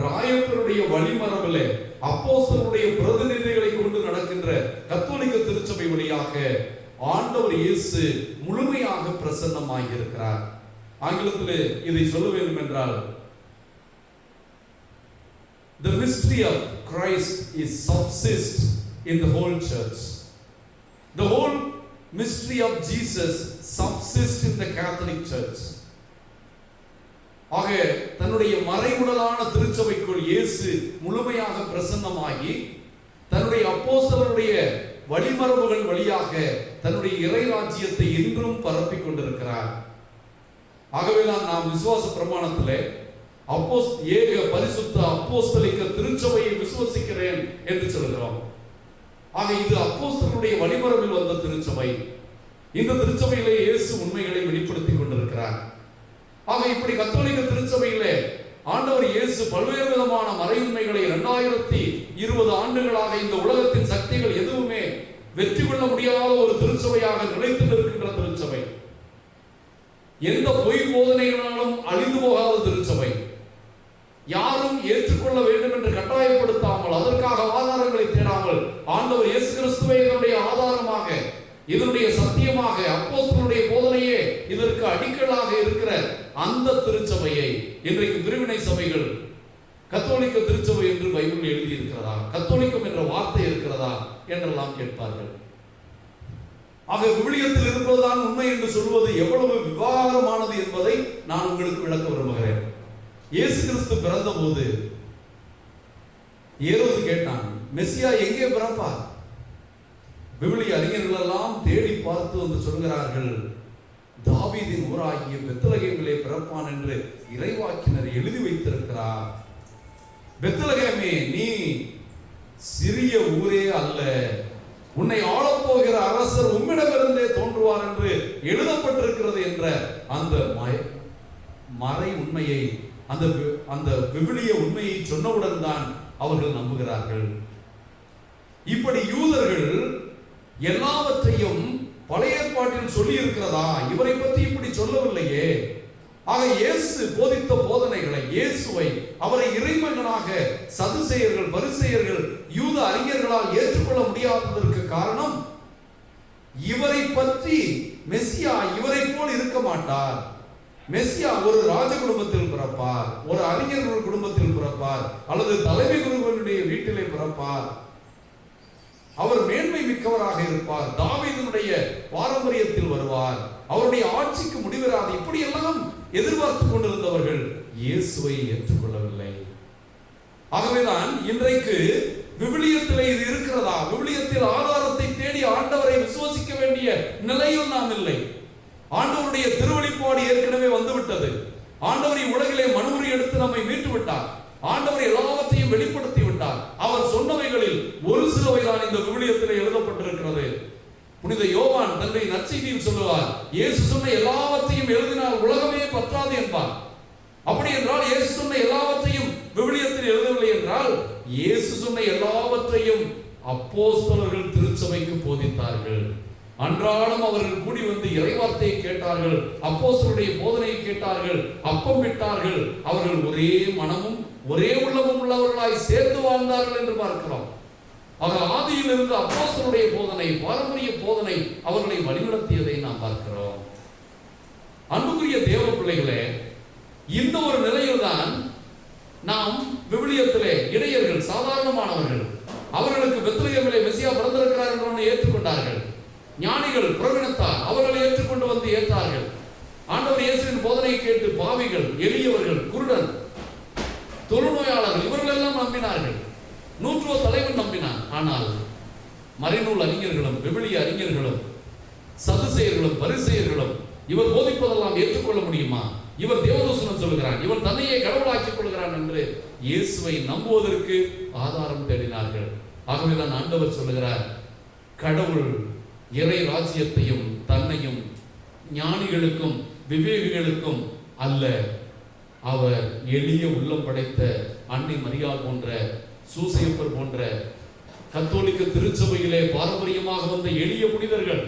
Speaker 1: ராயப்பருடைய வழிமரபிலே அப்போஸ்தலருடைய பிரதிநிதிகளை கொண்டு நடக்கின்ற கத்தோலிக்க திருச்சபை வழியாக ஆண்டவர் இயேசு முழுமையாக பிரசன்னமாகி இருக்கிறார். ஆங்கிலத்தில் இதை சொல்ல வேண்டும் என்றால், the mystery of Christ is subsist in the whole church. The whole mystery of Jesus subsists in the Catholic Church. ஆக தன்னுடைய மறைவுடலான திருச்சபைக்குள் இயேசு முழுமையாக பிரசன்னமாகி தன்னுடைய அப்போஸ்தலருடைய வழிமரபுகள் வழியாக தன்னுடைய இறை ராஜ்யத்தை இன்றும் பரப்பிக் கொண்டிருக்கிறார். ஆகவேதான் நாம் விசுவாச பிரமாணத்திலே ஏக பரிசுத்த அப்போஸ்தலிக்க திருச்சபையை விசுவசிக்கிறேன் என்று சொல்கிறோம். ஆக இது அப்போஸ்தலருடைய வழிமரபில் வந்த திருச்சபை. இந்த திருச்சபையிலே இயேசு உண்மைகளை வெளிப்படுத்திக் கொண்டிருக்கிறார். ஆக இப்படி கத்தோலிக்க திருச்சபையிலே ஆண்டவர் இயேசு பல்வேறு விதமான மறையுண்மைகளை 2020 ஆண்டுகளாக இந்த உலகத்தின் சக்திகள் எதுவுமே வெற்றி கொள்ள முடியாத ஒரு திருச்சபையாக நிலைத்து நிற்கின்ற திருச்சபை, எந்த பொய் போதனைகளாலும் அழிந்து போகாத திருச்சபை, யாரும் ஏற்றுக்கொள்ள வேண்டும் என்று கட்டாயப்படுத்தாமல் அதற்காக ஆதாரங்களை தேடாமல் ஆண்டவர் இயேசு கிறிஸ்துவை இதனுடைய ஆதாரமாக, இதனுடைய சத்தியமாக, அப்போஸ்தலருடைய போதனையே இதற்கு அடிக்கலாக இருக்கிற அந்த திருச்சபையை இன்றைக்கு பிரிவினை சபைகள் கத்தோலிக்க திருச்சபை என்று பைபிளில் எழுதி இருக்கிறதா? கத்தோலிக்கம் என்ற வார்த்தை இருக்கிறதா?
Speaker 4: என்றெல்லாம் கேட்பார்கள். ஆக விவிலியத்தில் இருப்பதுதான் உண்மை என்று சொல்வது எவ்வளவு விவாகரமானது என்பதை நான் உங்களுக்கு விளக்க விரும்புகிறேன். இயேசு கிறிஸ்து பிறந்த போது ஏரோது கேட்டான், மெசியா எங்கே பிறப்பார்? விவிலிய அறிஞர்கள் எல்லாம் தேடி பார்த்து வந்து சொல்கிறார்கள், தாவீதின் ஊராகிய பெத்லகேமிலே பிறப்பான் என்று இறைவாக்கினர் எழுதி வைத்திருக்கிறார். பெத்லகேமே, நீ சிறிய ஊரே அல்ல, உன்னை ஆளப்போகிற அரசர் உம்மிடமிருந்தே தோன்றுவார் என்று எழுதப்பட்டிருக்கிறது என்ற அந்த மறை உண்மையை, அந்த விவிலிய உண்மையை சொன்னவுடன் தான் அவர்கள் நம்புகிறார்கள். இப்படி யூதர்கள் எல்லாவற்றையும் பழைய ஏற்பாட்டில் சொல்லி இருக்கிறதா, இவரை பற்றி இப்படி சொல்லவில்லையே. ஆக இயேசு போதித்த போதனைகளை, இயேசுவை, அவரை இறைமகனாக சதுசேயர்கள், பரிசேயர்கள், யூத அறிஞர்களால் ஏற்றுக்கொள்ள முடியாததற்கு காரணம், இவரை பற்றி மெசியா இவரை போல் இருக்க மாட்டார். மெசியா ஒரு ராஜ குடும்பத்தில் பிறப்பார், ஒரு அறிஞர்கள் குடும்பத்தில் பிறப்பார், அல்லது தலைமை குருவனுடைய வீட்டிலே பிறப்பார். அவர் மேன்மை மிக்கவராக இருப்பார், தாவீதினுடைய பாரம்பரியத்தில் வருவார், அவருடைய ஆட்சிக்கு முடிவராது. இப்படி எல்லாம் எதிர்பார்த்து கொண்டிருந்தவர்கள் இயேசுவை ஏற்றுக்கொள்ளவில்லை. ஆகவேதான் இன்றைக்கு விவிலியத்தில் இது இருக்கிறதா, விவிலியத்தில் ஆதாரத்தை தேடி ஆண்டவரை விசுவாசிக்க வேண்டிய நிலையில் நாம் இல்லை. ஆண்டவருடைய திருவெளிப்பாடு ஏற்கனவே வந்துவிட்டது. ஆண்டவரை உலகிலே மனுமுறை எடுத்து நம்மை மீட்டு விட்டார். ஆண்டவர் எல்லாவற்றையும் வெளிப்படுத்தி விட்டார். அவர் சொன்னவைகளில் ஒரு சிலவைதான் இந்த விவிலியத்தில் எழுதப்பட்டிருக்கிறது. புனித யோவான் தன்னுடைய நற்செய்தியில் சொல்லுவார், இயேசு சொன்ன எல்லாவற்றையும் எழுதினால் உலகமே பற்றாது என்பார். அப்படி என்றால் இயேசு சொன்ன எல்லாவற்றையும் விவிலியத்தில் எழுதவில்லை என்றால், இயேசு சொன்ன எல்லாவற்றையும் அப்போஸ்தலர்கள் திருச்சபைக்கு போதித்தார்கள். அன்றாடம் அவர்கள் கூடி வந்து இறைவார்த்தையை கேட்டார்கள், அப்போஸ்தலருடைய போதனையை கேட்டார்கள், அப்பம் விட்டார்கள். அவர்கள் ஒரே மனமும் ஒரே உள்ளமும் உள்ளவர்களாய் சேர்ந்து வாழ்ந்தார்கள் என்று பார்க்கிறோம். ஆக ஆதியிலிருந்து அப்போஸ்தலருடைய போதனை, பாரம்பரிய போதனை அவர்களை வழிநடத்தியதை நாம் பார்க்கிறோம். அன்புக்குரிய தேவ பிள்ளைகளே, இந்த ஒரு நிலையில்தான் நாம் விவிலியத்திலே இடையர்கள், சாதாரணமானவர்கள், அவர்களுக்கு பெத்லகேமிலே மெசியா பிறந்திருக்கிறார் என்று ஏற்றுக்கொண்டார்கள். ஞானிகள், புறவினத்தார் அவர்களை ஏற்றுக்கொண்டு வந்து ஏற்றார்கள். ஆண்டவர் இயேசுவின் போதனையை கேட்டு பாவிகள், எளியவர்கள், குருடன், தொழுநோயாளர்கள் இவர்கள் எல்லாம் நம்பினார்கள். நூற்றுவ தலைவன் நம்பினான். ஆனால் மறைநூல் அறிஞர்களும், விவிலிய அறிஞர்களும், சதுசேயர்களும், பரிசேயர்களும் இவர் போதிப்பதெல்லாம் ஏற்றுக்கொள்ள முடியுமா, இவர் தேவதூஷணம் சொல்கிறான், இவன் தன்னையே கடவுளாக்கிக் கொள்கிறான் என்று இயேசுவை நம்புவதற்கு ஆதாரம் தேடினார்கள். ஆகவேதான் ஆண்டவர் சொல்லுகிறார், கடவுள் இறை ராஜ்யத்தையும் தன்னையும் ஞானிகளுக்கும் விவேகிகளுக்கும் அல்ல, அவர் எளிய உள்ளம் படைத்த அன்னை மரியாள் போன்ற, சூசையப்பர் போன்ற கத்தோலிக்க திருச்சபையிலே பாரம்பரியமாக வந்த எளிய புனிதர்கள்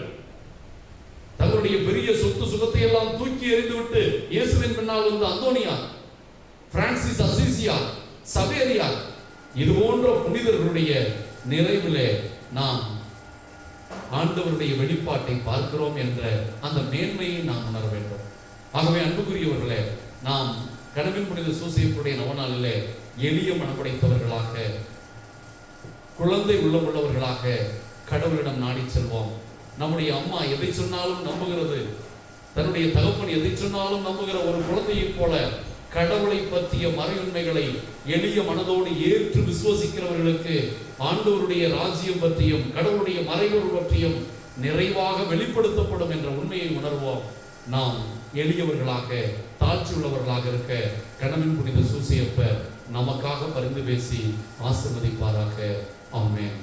Speaker 4: தங்களுடைய பெரிய சொத்து சுகத்தை எல்லாம் தூக்கி எறிந்துவிட்டு இயேசுவின் பின்னால் வந்த அந்தோனியார், பிரான்சிஸ் அசிசியார், சவேரியார், இது போன்ற புனிதர்களுடைய நிறைவிலே நாம் ஆண்டவருடைய வெளிப்பாட்டை பார்க்கிறோம் என்ற அந்த மேன்மையை நாம் உணர வேண்டும். ஆகவே அன்புக்குரியவர்களே, நாம் கனவின் புனித சூசையப்பருடைய நவநாளிலே எளிய மனப்படைத்தவர்களாக, குழந்தை உள்ளவர்களாக கடவுளிடம் நாடி செல்வோம். நம்முடைய அம்மா எதை சொன்னாலும் நம்புகிறது, தன்னுடைய தகப்பன் எதை சொன்னாலும் நம்புகிற ஒரு குழந்தையைப் போல கடவுளை பற்றிய மறையுண்மைகளை எளிய மனதோடு ஏற்று விசுவசிக்கிறவர்களுக்கு ஆண்டவருடைய ராஜ்யம் பற்றியும் கடவுளுடைய மறைபொருள் பற்றியும் நிறைவாக வெளிப்படுத்தப்படும் என்ற உண்மையை உணர்வோம். நாம் எளியவர்களாக, தாழ்ச்சி உள்ளவர்களாக இருக்க கனவின் புனித சூசையப்பர் நமக்காக பரிந்து பேசி ஆசீர்வதிப்பாராக. ஆமென்.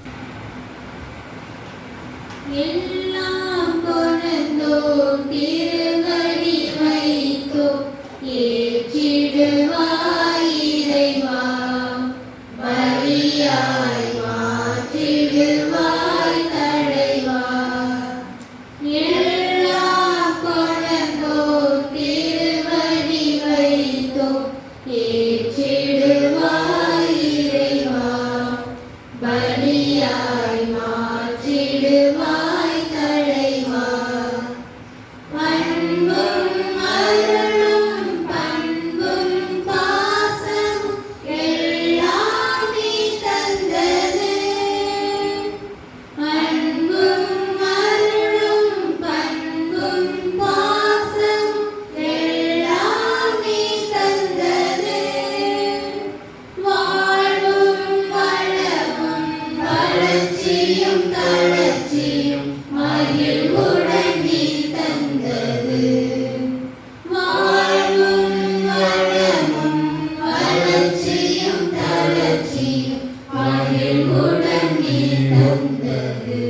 Speaker 2: எல்லாம் கொணர்ந்தோம் திருவடி வைத்தோம் ஏற்றிடுவாய் இறைவா, பலியாய் மாற்றிடுவாய் தலைவா. எல்லாம் கொணர்ந்தோம் திருவடி வைத்தோம் ஏற்றிடுவாய் இறைவா, பலியாய் மாற்றிடுவாய் தலைவா. மகிழ்ச்சியும் தளர்ச்சியும் மகிழ்வுடன் நீ தந்தது. வாழ்வும் வளமும் வளர்ச்சியும் தளர்ச்சியும் மகிழ்வுடன் நீ தந்தது.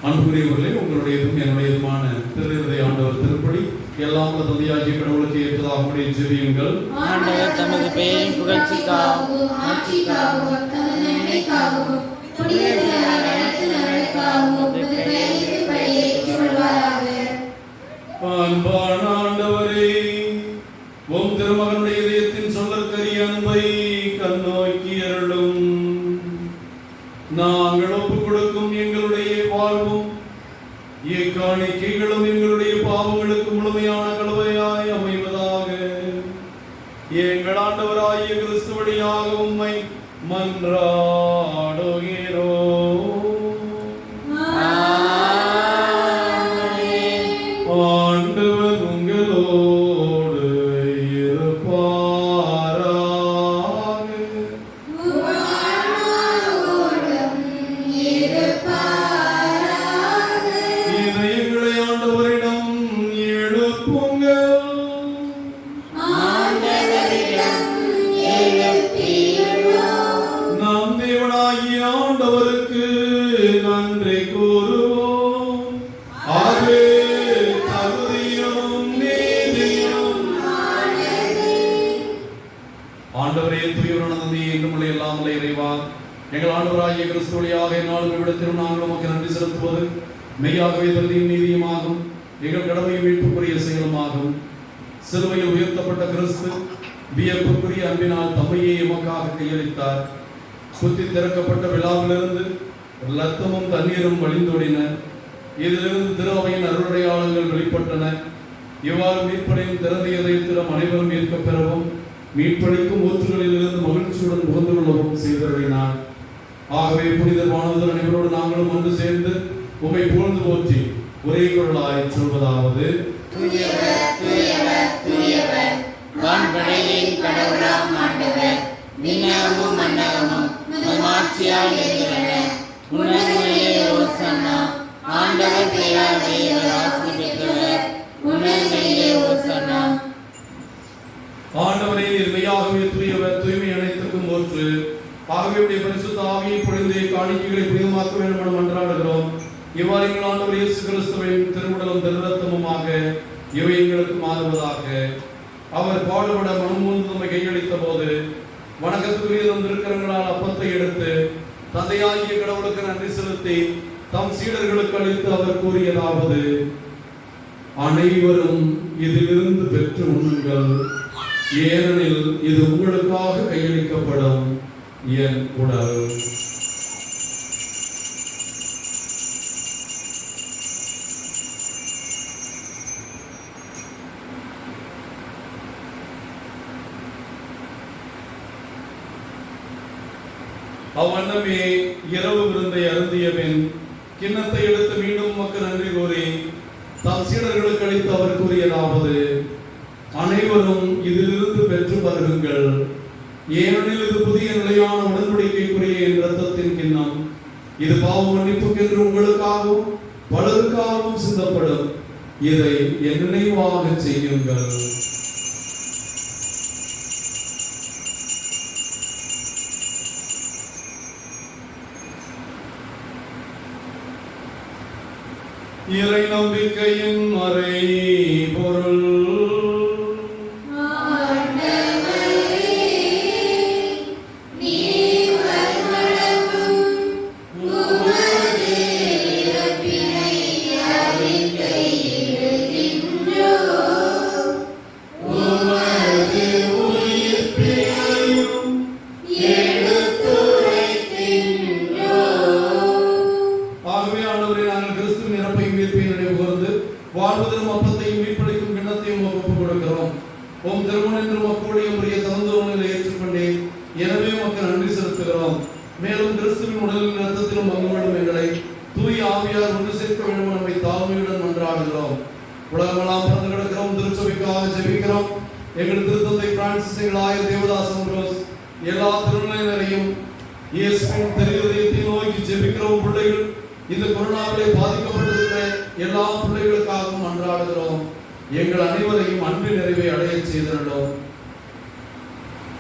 Speaker 1: அன்புக்குரியவர்களே, உங்களுடையதும் என்னுடையதுமான திருநிலை ஆண்டவர் திருப்படி எல்லாம் தந்தையாகிய கடவுளுக்கு ஏற்றதாக உடைய ஜெபியுங்கள்.
Speaker 5: ஆண்டவர் தமது பெயரின் புகழ்ச்சிக்காகவும்
Speaker 2: ஆட்சிக்காகவும் தமது நன்மைக்காகவும் புனித திருநாள் அனைத்து நலனுக்காகவும் உமது பெயரின் பழியை ஏற்றுக்கொள்வாராக.
Speaker 1: அன்பான ஆண்டவரே, உம் திருமகனுடைய இதயத்தின் சொல்லற்கரிய அன்பை கண்ணோக்கி அருளும். நாங்கள் ஒப்புக் கொடுக்கும் எங்களுடைய வாழ்வும் காணிக்கைகளும் எங்களுடைய பாவங்களுக்கு முழுமையான கலவையாய் அமைவதாக. எங்கள் ஆண்டவராகிய கிறிஸ்து வழியாக உம்மை மன்றாடுகிறோம். ஆண்டவர் உங்களோடு இருப்பாராக. இதயங்களை ஆண்டவரிடம் எழுப்புங்கள். நம் தேவனாகிய ஆண்டவருக்கு நன்றி கூறுவோம். ஆகவே தகுதியும் நீதியும் ஆண்டவரே, தூயவரான தந்தையே, என்றுமுள்ள எல்லாம் உள்ள இறைவா, எங்கள் ஆண்டவராகிய கிறிஸ்து வழியாக என்னாலும் இவ்விடத்திலும் நாங்கள் உமக்கு நன்றி செலுத்துவது மெய்யாகவே தகுதியும் நீதியுமாகும். எங்கள் கடமையும் மீட்புக்குரிய செயலுமாகும். சிலுவையில் உயர்த்தப்பட்ட கிறிஸ்து வியப்புக்குரிய அன்பினால் தம்மையே எமக்காக கையளித்தார். குத்தி திறக்கப்பட்ட விழாவிலிருந்து இரத்தமும் தண்ணீரும் வழிந்தோடின. இதிலிருந்து திரு அவையின் அருளடையாளங்கள் வெளிப்பட்டன. இவ்வாறு மீட்படையும் திறந்த இதயத்திடம் அனைவரும் ஏற்கப் பெறவும் மீட்பளிக்கும் ஊற்றுகளிலிருந்து மகிழ்ச்சியுடன் புகுந்து கொள்ளவும் செய்தருளினார். ஆகவே புனிதர் வானவர் அனைவரோடு நாங்களும் ஒன்று சேர்ந்து உம்மை புகழ்ந்து போற்றி ஒரே குரலாய் சொல்வதாவது:
Speaker 2: தூயவர், தூயவர், தூயவர், வான்படையின் கடவுளாம் ஆண்டவர், விண்ணகமும் மண்ணகமும் உமது ஆட்சியால் நிறைந்தன. உன்னதங்களிலே ஓசன்னா. ஆண்டவர் பெயரால் வருகிறவர் ஆசி பெற்றவர். உன்னதங்களிலே ஓசன்னா.
Speaker 1: ஆண்டவரே, நீர் மெய்யாகவே தூயவர், தூய்மை அனைத்துக்கும் ஊற்று. ஆகவே உடைய பரிசுத்த ஆவியை பொழிந்து காணிக்கைகளை புனிதமாக்க வேண்டும் என மன்றாடுகிறோம். இவ்வாறு எங்கள் ஆண்டவர் இயேசு கிறிஸ்துவின் திருவுடலும் திருரத்தமுமாக இவை எங்களுக்கு மாறுவதாக. அவர் பாடுபட மனமூர்ந்து நம்மை கையளித்த போது வணக்கத்துக்குரிய தம் திருக்கரங்களால் அப்பத்தை எடுத்து தந்தையாகிய கடவுளுக்கு நன்றி செலுத்தி தம் சீடர்களுக்கு அளித்து அவர் கூறியதாவது: அனைவரும் இதிலிருந்து பெற்று உண்ணுங்கள், ஏனெனில் இது உங்களுக்காக கையளிக்கப்படும் என் உடல். அவ்வண்ணமே இரவு விருந்தை அருந்தியபின் கிண்ணத்தை எடுத்து மீண்டும் உமக்கு நன்றி கூறி தம் சீடர்களுக்கு அளித்து அவர் கூறியதாவது: அனைவரும் இதிலிருந்து பெற்று பருகுங்கள், ஏனெனில் இது புதிய நிலையான உடன்படிக்கைக்குரிய என் இரத்தத்தின் கிண்ணம். இது பாவ மன்னிப்புக்கென்று உங்களுக்காகவும் பலருக்காகவும் சிந்தப்படும். இதை என் நினைவாக செய்யுங்கள். இறை நம்பிக்கையின் மறை பொருள். வாழ்வதற்கும் அப்பத்தையும் மீட்பளிக்கும் கிண்ணத்தையும் ஒப்புக் கொடுக்கிறோம். உம் திருமணத்திலும் மக்களுடைய முறைய தகுந்தவர்களை ஏற்றுக்கொண்டேன். எனவே உமக்கு நன்றி செலுத்துகிறோம். மேலும் கிறிஸ்துவின் உடலின் இரத்தத்திலும் பங்குபடும் எங்களை தூய ஆவியார் ஒன்று சேர்க்க வேண்டும் நம்மை தாழ்மையுடன் மன்றாடுகிறோம். உலகமெல்லாம் பிறந்து கிடக்கிறோம் திருச்சபைக்காக ஜெபிக்கிறோம். எங்கள் திருத்தந்தை பிரான்சிஸ், எங்கள் ஆயர் தேவதாஸ் அம்ப்ரோஸ், எல்லா திருநிலையினரையும் இயேசுவின் திருஹிருதயத்தை நோக்கி ஜெபிக்கிறோம். பிள்ளைகள் இந்த கொரோனாவிலே பாதிக்கப்பட்டிருக்கிற எல்லா பிள்ளைகளுக்காகவும் அன்றாடுகிறோம். எங்கள் அனைவரையும் அன்பின் நிறைவை அடைய செய்திருந்தோம்.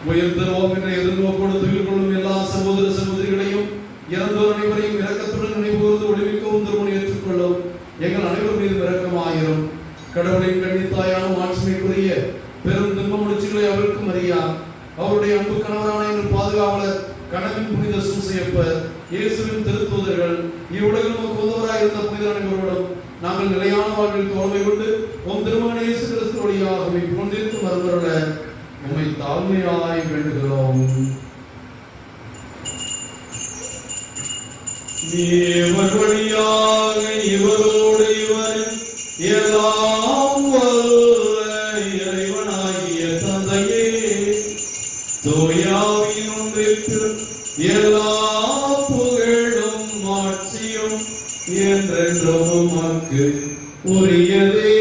Speaker 1: உயர்ந்தோம் என்ற எதிர்நோக்கோடு துயில் கொள்ளும் எல்லா சகோதர சகோதரிகளையும் இறந்தோர் அனைவரையும் இரக்கத்துடன் நினைவுகூர்ந்து ஒளிமிக்கவும் திருமணம் ஏற்றுக்கொள்ளும். எங்கள் அனைவர் மீது இரக்கமாயிரும். கடவுளின் கன்னித்தாயான மாட்சிமைக்குரிய பெரும் துன்ப முடிச்சுகளை அவருக்கும் அறியா அவருடைய அன்பு கணவரான எங்கள் பாதுகாவலர் கணவன் புனித சூசையப்பர், இயேசுவின் திருத்தூதர்கள், இவ்வுலகில் நமக்கு உதவராய் இருந்த புனித அனைவரோடும் நாங்கள் நிலையான வாழ்வில் தோல்மை கொண்டு உம் திருமகன் இயேசு கிறிஸ்து வழியாக கொண்டிருக்கும் மருந்தருள உம்மை தாழ்மையாய் வேண்டுகிறோம். இவர் வழியாக இவரோடு இவர் எல்லாம் வல்ல இறைவனாகிய தந்தையே, தூயாவின் ஒன்றிற்கு எல்லா புகழும் ஆட்சியும் என்றென்றும் உமக்கு உரியதே.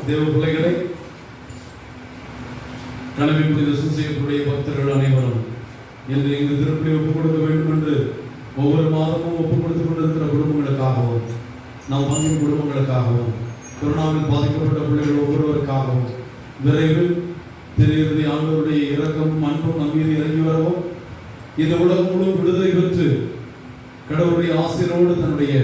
Speaker 1: தேவ பிள்ளைகளை, கனவின் புனித சூசையப்பருடைய பக்தர்கள் அனைவரும் என்று இங்கு திருப்பலி ஒப்புக் கொடுக்க வேண்டும் என்று ஒவ்வொரு மாதமும் ஒப்புக் கொடுத்துக் கொண்டிருக்கிற குடும்பங்களுக்காகவும், நம் பங்கின் குடும்பங்களுக்காகவும், கொரோனாவில் பாதிக்கப்பட்ட பிள்ளைகள் ஒவ்வொருவருக்காகவும் விரைவில் திருஇறுதி ஆண்டவருடைய இரக்கம் அன்பும் நம் மீது இறங்கி வரவும், இந்த உலகம் முழு விடுதலை பெற்று கடவுளுடைய ஆசிரியரோடு தன்னுடைய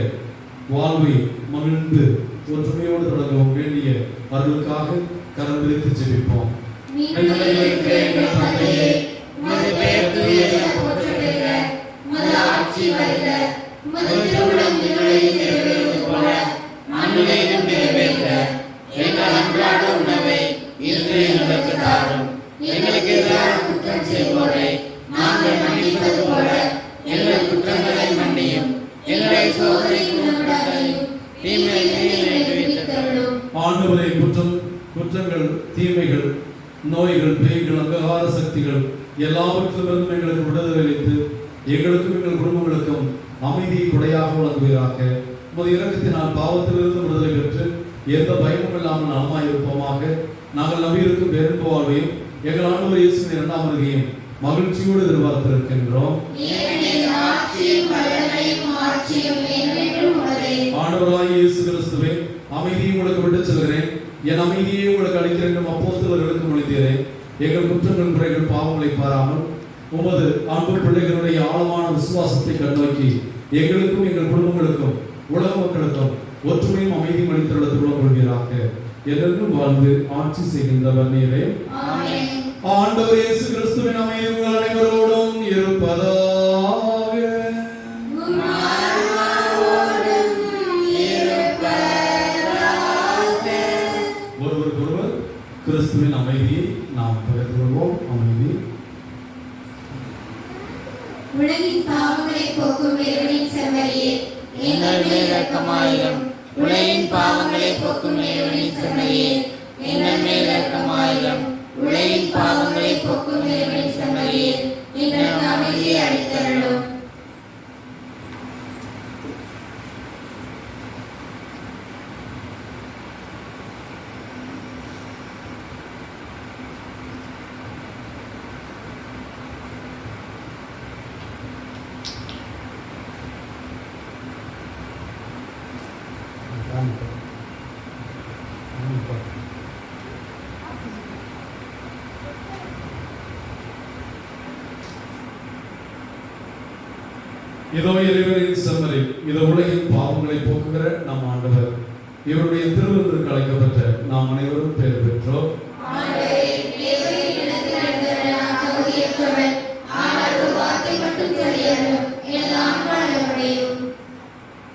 Speaker 1: வாழ்வை மகிழ்ந்து ஒற்றுமையோடு தொடங்கவும் வேண்டிய அருளுக்காக கரம் விரித்து ஜெபிப்போம்.
Speaker 2: எங்களுக்கு எதிராக குற்றம் செய்வோரை நாங்கள் மன்னிப்பது போல எங்கள் குற்றங்களை மன்னியும். எங்களை சோதனைக்கு உட்படாதேயும்
Speaker 1: ஆண்டவரை குற்றங்கள், தீமைகள், நோய்கள், பேய்கள், அங்ககார சக்திகள் எல்லாவற்றிலிருந்தும் எங்களுக்கு விடுதலை அளித்து எங்களுக்கும் எங்கள் குடும்பங்களுக்கும் அமைதியை கொடையாக வழங்குவீராக. உமது இரக்கத்தினால் பாவத்திலிருந்து விடுதலை பெற்று எந்த பயமும் இல்லாமல் நலமாயிருப்போமாக. நாங்கள் நம்பியிருக்கும் பேரன்பு வாழ்வையும் எங்கள் ஆண்டவர் இயேசுவின் இரண்டாம் வருகையும் மகிழ்ச்சியோடு எதிர்பார்த்திருக்கின்றோம். ஆண்டவராகிய இயேசு கிறிஸ்துவே, அமைதியை உங்களுக்கு விட்டு செல்கிறேன், என் அமைதியை உங்களுக்கு அளிக்கிறேன் என்று அப்போஸ்தலர்களுக்கு மொழிந்தீரே. எங்கள் குற்றங்கள், குறைகள், பாவங்களை பாராமல் உமது அன்பு பிள்ளைகளுடைய ஆழமான விசுவாசத்தை கண்ணோக்கி எங்களுக்கும் எங்கள் குடும்பங்களுக்கும் உலக மக்களுக்கும் ஒற்றுமையும் அமைதியும் அளித்துள்ளதுடன் கொள்வீராக. என்றும் வாழ்ந்து ஆட்சி செய்கின்றவர் நீரே. ஆண்டவர் இயேசு கிறிஸ்துவின் அமைதி உங்கள் அனைவரோடும் இருப்பதாக. ஒருவருக்கொருவர் கிறிஸ்துவின் அமைதியை நாம் பகிர்ந்து கொள்வோம். அமைதி.
Speaker 6: உலகின் பாவங்களை போக்கும் இறைவனின் செம்மறியே,
Speaker 2: எங்கள் மேல் இரக்கமாயிரும். உலகின் பாவங்களை போக்கும் இறைவனின் செம்மறியே, எங்கள் மேல் இரக்கமாயிரும். உலகின் பாவங்களை போக்கும் இறைவனின் செம்மறியே, எங்களுக்கு அமைதியை அளித்தருளும்.
Speaker 1: இதோ இறைவனின் செம்மறி, இதோ உலகின் பாவங்களை போக்குகிற நம் ஆண்டவர். இவருடைய திருவிருந்திற்கு அழைக்கப்பட்ட நாம் அனைவரும் பெயர் பெற்றோம்.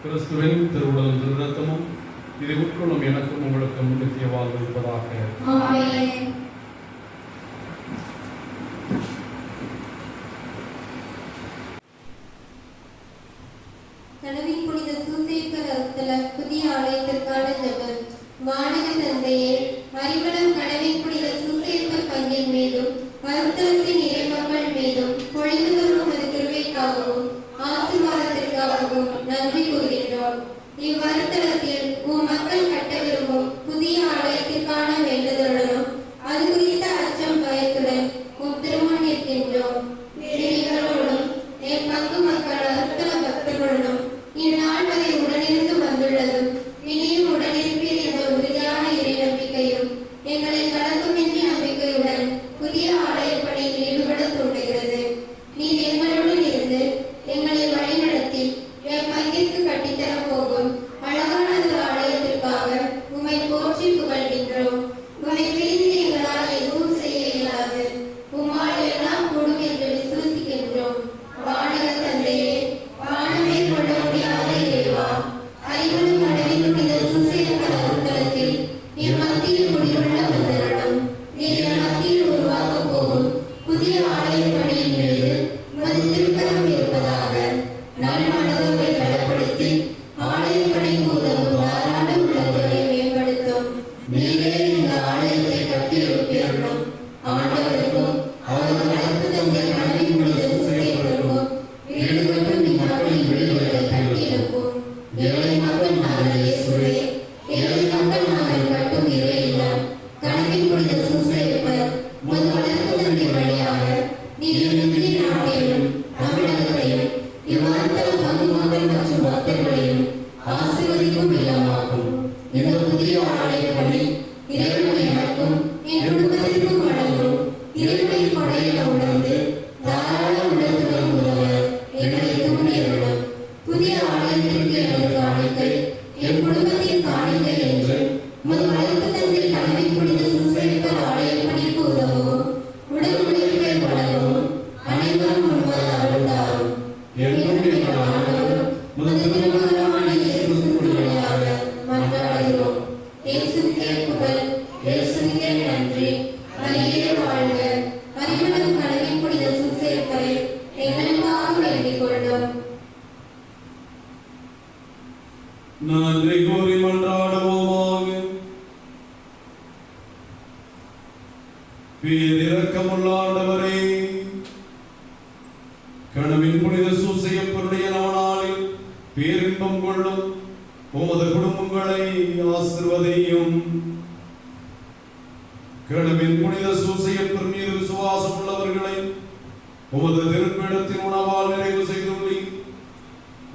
Speaker 1: கிறிஸ்துவின் திருவுடலும் திருரத்தமும் இதை உட்கொள்ளும் எனக்கும் உங்களுக்கும் நித்திய வாழ்வு இருப்பதாக.
Speaker 6: கனவின் புனித சூசையப்பர் புதிய ஆலயத்திற்கான ஜெபம். வானக தந்தையே, அறிவளம் கனவின் புனித சூசையப்பர் பங்கின் மீதும் வருத்தத்தின் இறைமக்கள் மீதும் பொழிந்து வரும் உமது கிருபைக்காகவும் ஆசீர்வாதம் இவ்வருத்தலத்தில் உம் மக்கள் கட்ட விரும்பும் புதிய ஆலயத்திற்கான வேண்டுதலுடனும் அது குறித்த அச்சம் பயத்துடன் உம் திருமுன் நிற்கின்றோம். எங்களோடும் என் பங்கு மக்கள் அருத்தல பக்தர்களுடனும் இந்நாள் வரை உடனிருந்து வந்துள்ளதும் இனியும் உடனிருப்பீர் என்ற உறுதியான இறை நம்பிக்கையும் எங்களை கலக்கமின்றி நம்பிக்கையுடன் புதிய ஆலய பணியில் ஈடுபட தூண்டுகிறது. நீர் எங்களுடன் இருந்து எங்களை வழிநடத்தி என் பங்கிற்கு கட்டித்தரப் போகும் அழகானதொரு ஆலயத்திற்காக உம்மை போற்றி புகழ்கின்றோம். உம்மை பிரிந்து எங்களால் எதுவும் செய்ய இயலாது. உம்மால் எல்லாம் கூடும் என்று விசுவசிக்கின்றோம். வானக தந்தையே, வானமே கொள்ள முடியாத இறைவா, அறிவனும் கடவின் புனித சூசையப்பர் அருத்தலத்தில் என் மத்தியில் குடியுள்ள வந்தருளும். நீர் என் மத்தியில் உருவாக்கப் போகும் புதிய ஆலய பணியின் மீது உமது திருக்கரம் இருப்பதாக. நல்மனதோரை பலப்படுத்தி ஆலய பணிக்கு உதவும் தாராள உள்ளத்தோரை மேம்படுத்தும். நீரே இந்த ஆலயத்தை கட்டி எழுப்பியருளும். ஆண்டவருக்கும் அவரது வளர்ப்பு தந்தை கடவின் புனித சூசையப்பருக்கும் வீடு கட்டும் இந்நாட்டின் விடுதலை கட்டி எழுப்பும். ஏழை மக்கள் நாங்கள் இயேசுவே, ஏழை மக்கள் நாங்கள் கட்டும் இறை இல்லம் கடவின் புனித சூசையப்பர் உமது வளர்ப்பு தந்தை வழியாக நீர் இந்திய நாட்டையும் தமிழகத்தையும் இவ்வருத்தல பங்கு மக்கள் மற்றும் பக்தர்களையும் ஆசீர்வதிக்கும் இல்லமாகும். இந்த புதிய ஆலய பணி இறைவனை எனக்கும் என் குடும்பத்திற்கும் வழங்கும் இறைவனை கொடையில உணர்ந்து தாராள உள்ளத்துடன் உதவ எங்களை தூண்டியருளும். புதிய ஆலயத்திற்கு எனது காணிக்கை என் குடும்பத்தின் காணிக்கை என்று உமது வளர்ப்பு தந்தை கடவின் புனித சூசையப்பர் ஆலய பணிக்கு உதவும் உடல் உழைப்பை வழங்கவும் அனைவரும் முன்வர அருள்தாரும். என்னுடைய ஆண்டவரும் உமது திருமகனான இயேசு வழியாக மன்றாடுகிறோம். இயேசுவுக்கே புகழ், இயேசுவுக்கே நன்றி. மரியே வாழ்க. அறிவனும் கடவின் புனித சூசையப்பரை எங்களுக்காக வேண்டிக் கொள்ளும்.
Speaker 1: நன்றி கூறி மன்றாடுவோமாக. பேரிரக்கமுள்ள ஆண்டவரே, கடவின் புனித சூசையப்பருடைய நாளில் பேரின்பம் கொள்ளும் உமது குடும்பங்களை ஆசீர்வதியும். கடவின் புனித சூசையப்பர் மீது விசுவாசம் உள்ளவர்களை உமது திருப்பிடத்தின் உணவால் நிறைவு செய்துள்ளீர்.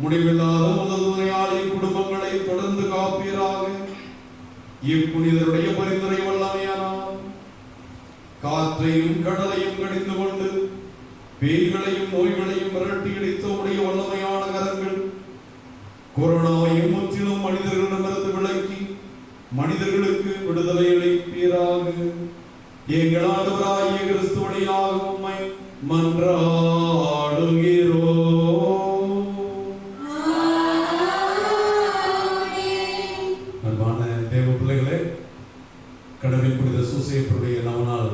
Speaker 1: முடிவில்லாத உமது துணையாளின் குடும்பங்களை தொடர்ந்து காப்பீராக. இப்புனிதருடைய பரிந்துரை வல்லமையானால் காற்றையும் கடலையும் கடிந்து கொண்டு பேய்களையும் நோய்களையும் மிரட்டி அடித்த உடைய வல்லமையான கரங்கள் கொரோனாவையும் முற்றிலும் மனிதர்களிடமிருந்து விலக்கி மனிதர்களுக்கு விடுதலை அளிப்பீராக. எங்கள் ஆண்டவராகிய கிறிஸ்து வழியாக உம்மை மன்றாடுகிறோம். அன்பான தேவ பிள்ளைகளே, கடவின் புனித சூசையப்பருடைய நவநாள்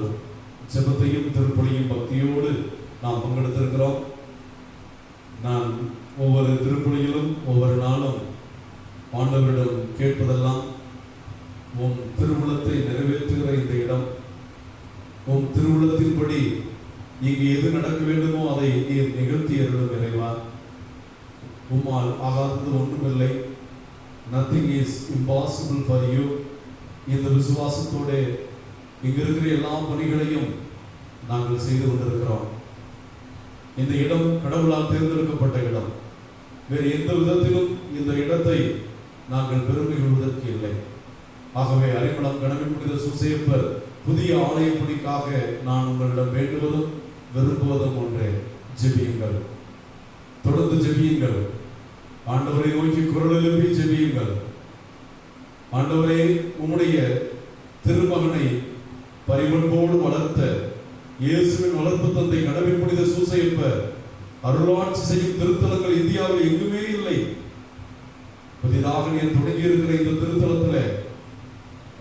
Speaker 1: ஜெபத்தையும் திருப்பலியும் பக்தியோடு நாம் பங்கெடுத்திருக்கிறோம். நான் ஒவ்வொரு திருப்பலியிலும் ஒவ்வொரு நாளும் ஆண்டவரிடம் கேட்பதெல்லாம், உம் திருவுளத்தை நிறைவேற்றுகிற இந்த இடம், உம் திருவுளத்தின்படி இங்கு எது நடக்க வேண்டுமோ அதை நீர் நிகழ்த்தி அருளும் இறைவா. உம்மால் ஆகாதது ஒன்றுமில்லை. Nothing is impossible for you. இந்த விசுவாசத்தோட இங்க இருக்கிற எல்லா பணிகளையும் நாங்கள் செய்து கொண்டிருக்கிறோம். இந்த இடம் கடவுளால் தேர்ந்தெடுக்கப்பட்ட இடம். வேறு எந்த விதத்திலும் இந்த இடத்தை நாங்கள் பெருமை கொள்வதற்கு இல்லை. ஆகவே அறிமளம் கடவின் புனித சூசையப்பர் புதிய ஆலய பணிக்காக நான் உங்களிடம் வேண்டுவதும் விரும்புவதும் ஒன்றே, ஜெபியுங்கள். தொடர்ந்து ஜெபியுங்கள். ஆண்டவரை நோக்கி குரல் எழுப்பி ஜெபியுங்கள். ஆண்டவரே, உம்முடைய திருமகனை பரிமன்போடு வளர்த்த இயேசுவின் வளர்ப்பு தந்தை கடவின் புனித சூசையப்பர் அருளாட்சி செய்யும் திருத்தலங்கள் இந்தியாவில் எங்குமே இல்லை. புதிதாக நீர் தொடங்கி இருக்கிற இந்த திருத்தலத்தில்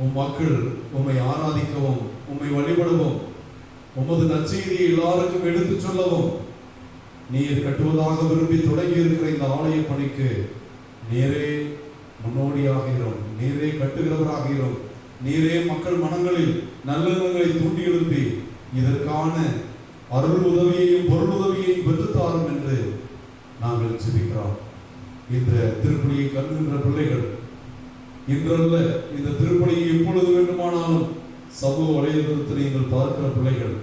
Speaker 1: உம் மக்கள் உம்மை ஆராதிக்கவும், உம்மை வழிபடவும், உமது நற்செய்தியை எல்லாருக்கும் எடுத்துச் சொல்லவும் நீர் கட்டுவதாக விரும்பி தொடங்கி இருக்கிற இந்த ஆலய பணிக்கு நீரே முன்னோடியாகிறோம், நீரே கட்டுகிறவராகிறோம். நீரே மக்கள் மனங்களில் நல்லெண்ணங்களை தூண்டி எழுப்பி இதற்கான அருள் உதவியையும் பொருள் உதவியையும் பெற்றுத்தாரும் என்று நாங்கள் ஜெபிக்கிறோம். இந்த திருப்பலியை கண்ணுகின்ற பிள்ளைகள் இன்றல்ல, இந்த திருப்பலியை எப்பொழுது வேண்டுமானாலும் சமூக வலைதளத்தில் நீங்கள் பார்க்கிற பிள்ளைகள்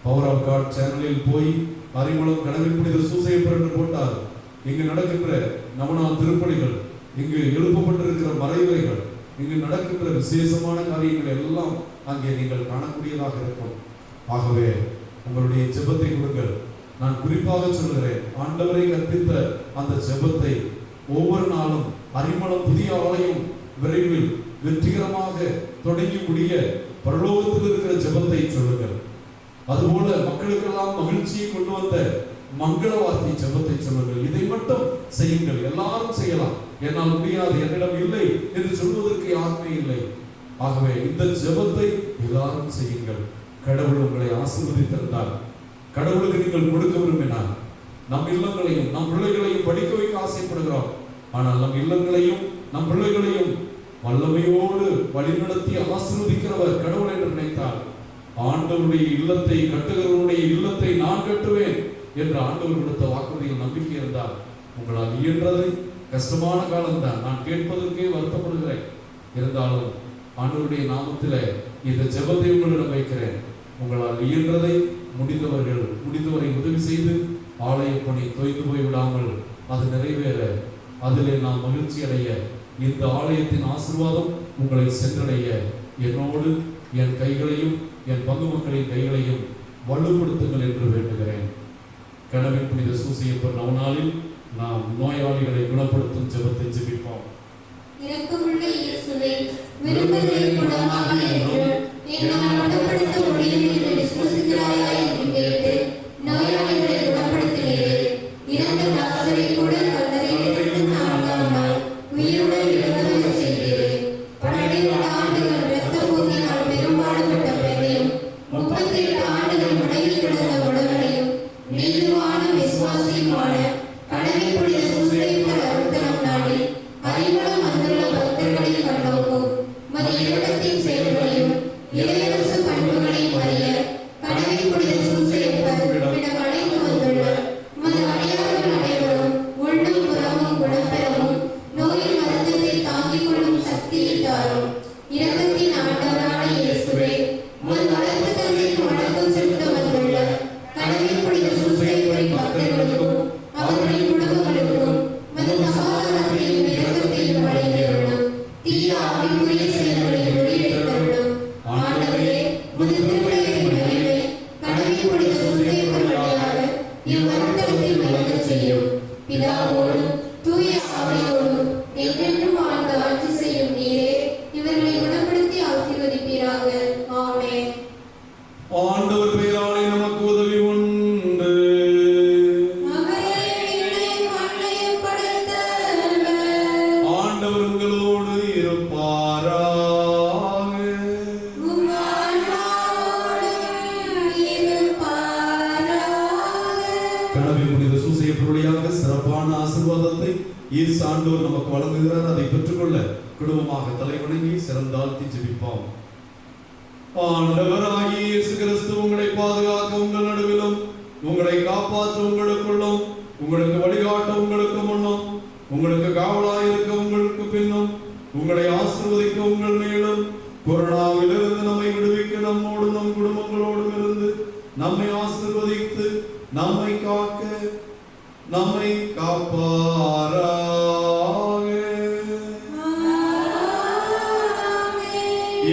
Speaker 1: பவர் ஆஃப் காட் சேனலில் போய் அறிமுகம் கடமை புனித சூசையப்பர் என்று போட்டார். இங்கு நடக்கின்ற நவநாள் திருப்பலிகள், இங்கு எழுப்பப்பட்டிருக்கிற மறைவுரைகள், இங்கு நடக்கின்ற விசேஷமான காரியங்கள் எல்லாம் அங்கே நீங்கள் காணக்கூடியதாக இருக்கும். ஆகவே உங்களுடைய ஜெபத்தை கொடுங்கள். நான் குறிப்பாக சொல்கிறேன், ஆண்டவரை கற்பித்த அந்த ஜெபத்தை ஒவ்வொரு நாளும் அறிமளம் புதிய ஆலயம் விரைவில் வெற்றிகரமாக தொடங்கி முடிய பரலோகத்தில் இருக்கிற ஜெபத்தை சொல்லுங்கள். அதுபோல மக்களுக்கெல்லாம் மகிழ்ச்சியை கொண்டு வந்த மங்கள வார்த்தை ஜெபத்தை சொல்லுங்கள். இதை மட்டும் செய்யுங்கள். எல்லாரும் செய்யலாம், என்னால் முடியாது, என்னிடம் இல்லை என்று சொல்வதற்கு யாருமே இல்லை. ஆகவே இந்த ஜெபத்தை எல்லாரும் செய்யுங்கள். கடவுள் உங்களை ஆசீர்வதித்திருந்தார், கடவுளுக்கு நீங்கள் கொடுக்க விரும்பினார், நம் இல்லங்களையும் நம் பிள்ளைகளையும் படிக்க வைக்க ஆசைப்படுகிறோம். ஆனால் நம் இல்லங்களையும் நம் பிள்ளைகளையும் வல்லமையோடு வழிநடத்தி ஆசீர்வதிக்கிறவர் கடவுள் என்று நினைத்தார். ஆண்டவருடைய இல்லத்தை கட்டுகிறவருடைய இல்லத்தை நான் கட்டுவேன் என்று ஆண்டவர் கொடுத்த வாக்குறுதியில் நம்பிக்கை இருந்தால் உங்களால் இயன்றதை, கஷ்டமான காலம்தான், நான் கேட்பதற்கே வருத்தப்படுகிறேன், இருந்தாலும் ஆண்டவருடைய நாமத்திலே இந்த ஜெபத்தை உங்களிடம் வைக்கிறேன். உங்களால் இயன்றதை முடிந்தவரை உதவி செய்து ஆலய பணி தொய்ந்து போய் விடாமல் அது நிறைவேற, அதிலே நாம் மகிழ்ச்சி அடைய, இந்த ஆலயத்தின் ஆசீர்வாதம் உங்களை சென்றடைய என்னோடு என் கைகளையும் என் பங்கு மக்களின் கைகளையும் வலுப்படுத்துங்கள் என்று வேண்டுகிறேன். கனவின் புனித சூசையப்பர் நவநாளில் நாம் நோயாளிகளை குணப்படுத்தும் ஜெபத்தை ஜெபிப்போம்.
Speaker 6: இரக்கமுள்ள இயேசுவே, விரும்புகிறதை குணமாக என்று என்னால் குணப்படுத்த முடியும் என்று விசுவாசிக்கிறாயா என்று கேட்டு நோயாளிகளை குணப்படுத்தினீரே. இறந்த லாசரை கூட கல்லறையிலிருந்து 4ஆம் நாள் உயிருடன் எழுந்தருள செய்தீரே. 12 ஆண்டுகள் இரத்த போக்கினால் பெரும்பாடுபட்ட பெண்ணையும் 38 ஆண்டுகள் முடங்கி கிடந்த உடலையும் நீதிவான விசுவாசியுமான கடமை புனித சூசையப்பர் அருள்தலம் நாளில் அறிமுகம் வந்துள்ள பக்தர்களை கண்டோக்கும் மது இரக்கத்தின் செயல்களையும் இறையரசு பண்புகளையும் அறிய கடமை புனித சூசையப்பர் இடம் அழைத்து வந்துள்ள மது அடியார்கள் அனைவரும் உள்ளும் புறமும் குணப்பெறவும் நோயின் வருத்தத்தை தாங்கிக் கொள்ளும் சக்தியை தாரும். இரக்கத்தின் ஆண்டவரான இயேசுவே, மது வளர்த்து தந்தைக்கு வணக்கம் செலுத்த வந்துள்ள கடமை புனித சூசையப்பரின் பக்தர்களுக்கும் அவர்களின் குடும்பங்களுக்கும் மது சமாதானத்தையும் இரக்கத்தையும் வழங்கியுள்ளும். தீய ஆவிக்குரிய செயல்களை வெளியிட்டருளும். ஆண்டவரே, மது திருவிளையின் மகிமை கடமை புனித சூசையப்பர் வழியாக இவ்வருத்தத்தில் விளங்கச் செய்யும். பிதாவோடும் தூய ஆவியோடும் என்றென்றும் வாழ்ந்து ஆட்சி செய்யும் நீரே, இவர்களை குணப்படுத்தி ஆசீர்வதிப்பீராக. ஆமென்.
Speaker 1: ஆண்டவர் பெயராலே நமக்கு உதவி உண்டு. ஆண்டவர் உங்களோடு இருப்பாராக. கடமை புனித சூசையப்பருடையாக சிறப்பான ஆசீர்வாதத்தை இயேசு ஆண்டவர் நமக்கு வழங்குகிறார். அதை பெற்றுக்கொள்ள குடும்பமாக தலைவணங்கி சிறந்தாழ்த்தி ஜெபிப்போம். ஆண்டவராகிய இயேசு கிறிஸ்து உங்களை பாதுகாக்க உங்கள் நடுவிலும், உங்களை காப்பாற்ற உங்களுக்குள்ளும், உங்களுக்கு வழிகாட்ட உங்களுக்கு முன்னும், உங்களுக்கு காவலாயிருக்க உங்களுக்கு பின்னும், உங்களை ஆசீர்வதிக்க உங்கள் மேலும், கொரோனாவிலிருந்து நம்மை விடுவிக்க நம்மோடும் நம் குடும்பங்களோடும் இருந்து நம்மை ஆசீர்வதித்து நம்மை காக்க நம்மை காப்பாராக.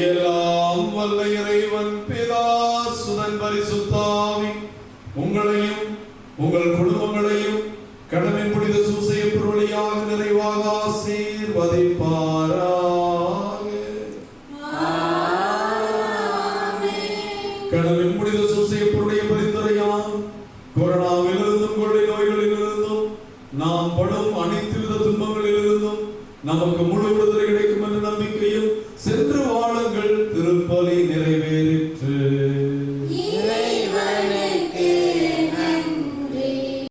Speaker 1: எல்லாம் வல்ல இறைவன் பிதா சுதன் பரிசுத்த ஆவி உங்களையும் உங்கள் குடும்பங்களையும் கடமை புனித சூசையப்பர் வழியாக நிறைவாக ஆசீர்வதிப்பாராக. கடமை புனித சூசையப்பருடைய பரிந்துரையால் கொரோனாவிலிருந்தும் கொள்ளை நோய்களிலிருந்தும் நாம் படும் அனைத்து வித துன்பங்களிலிருந்தும் நமக்கு முழு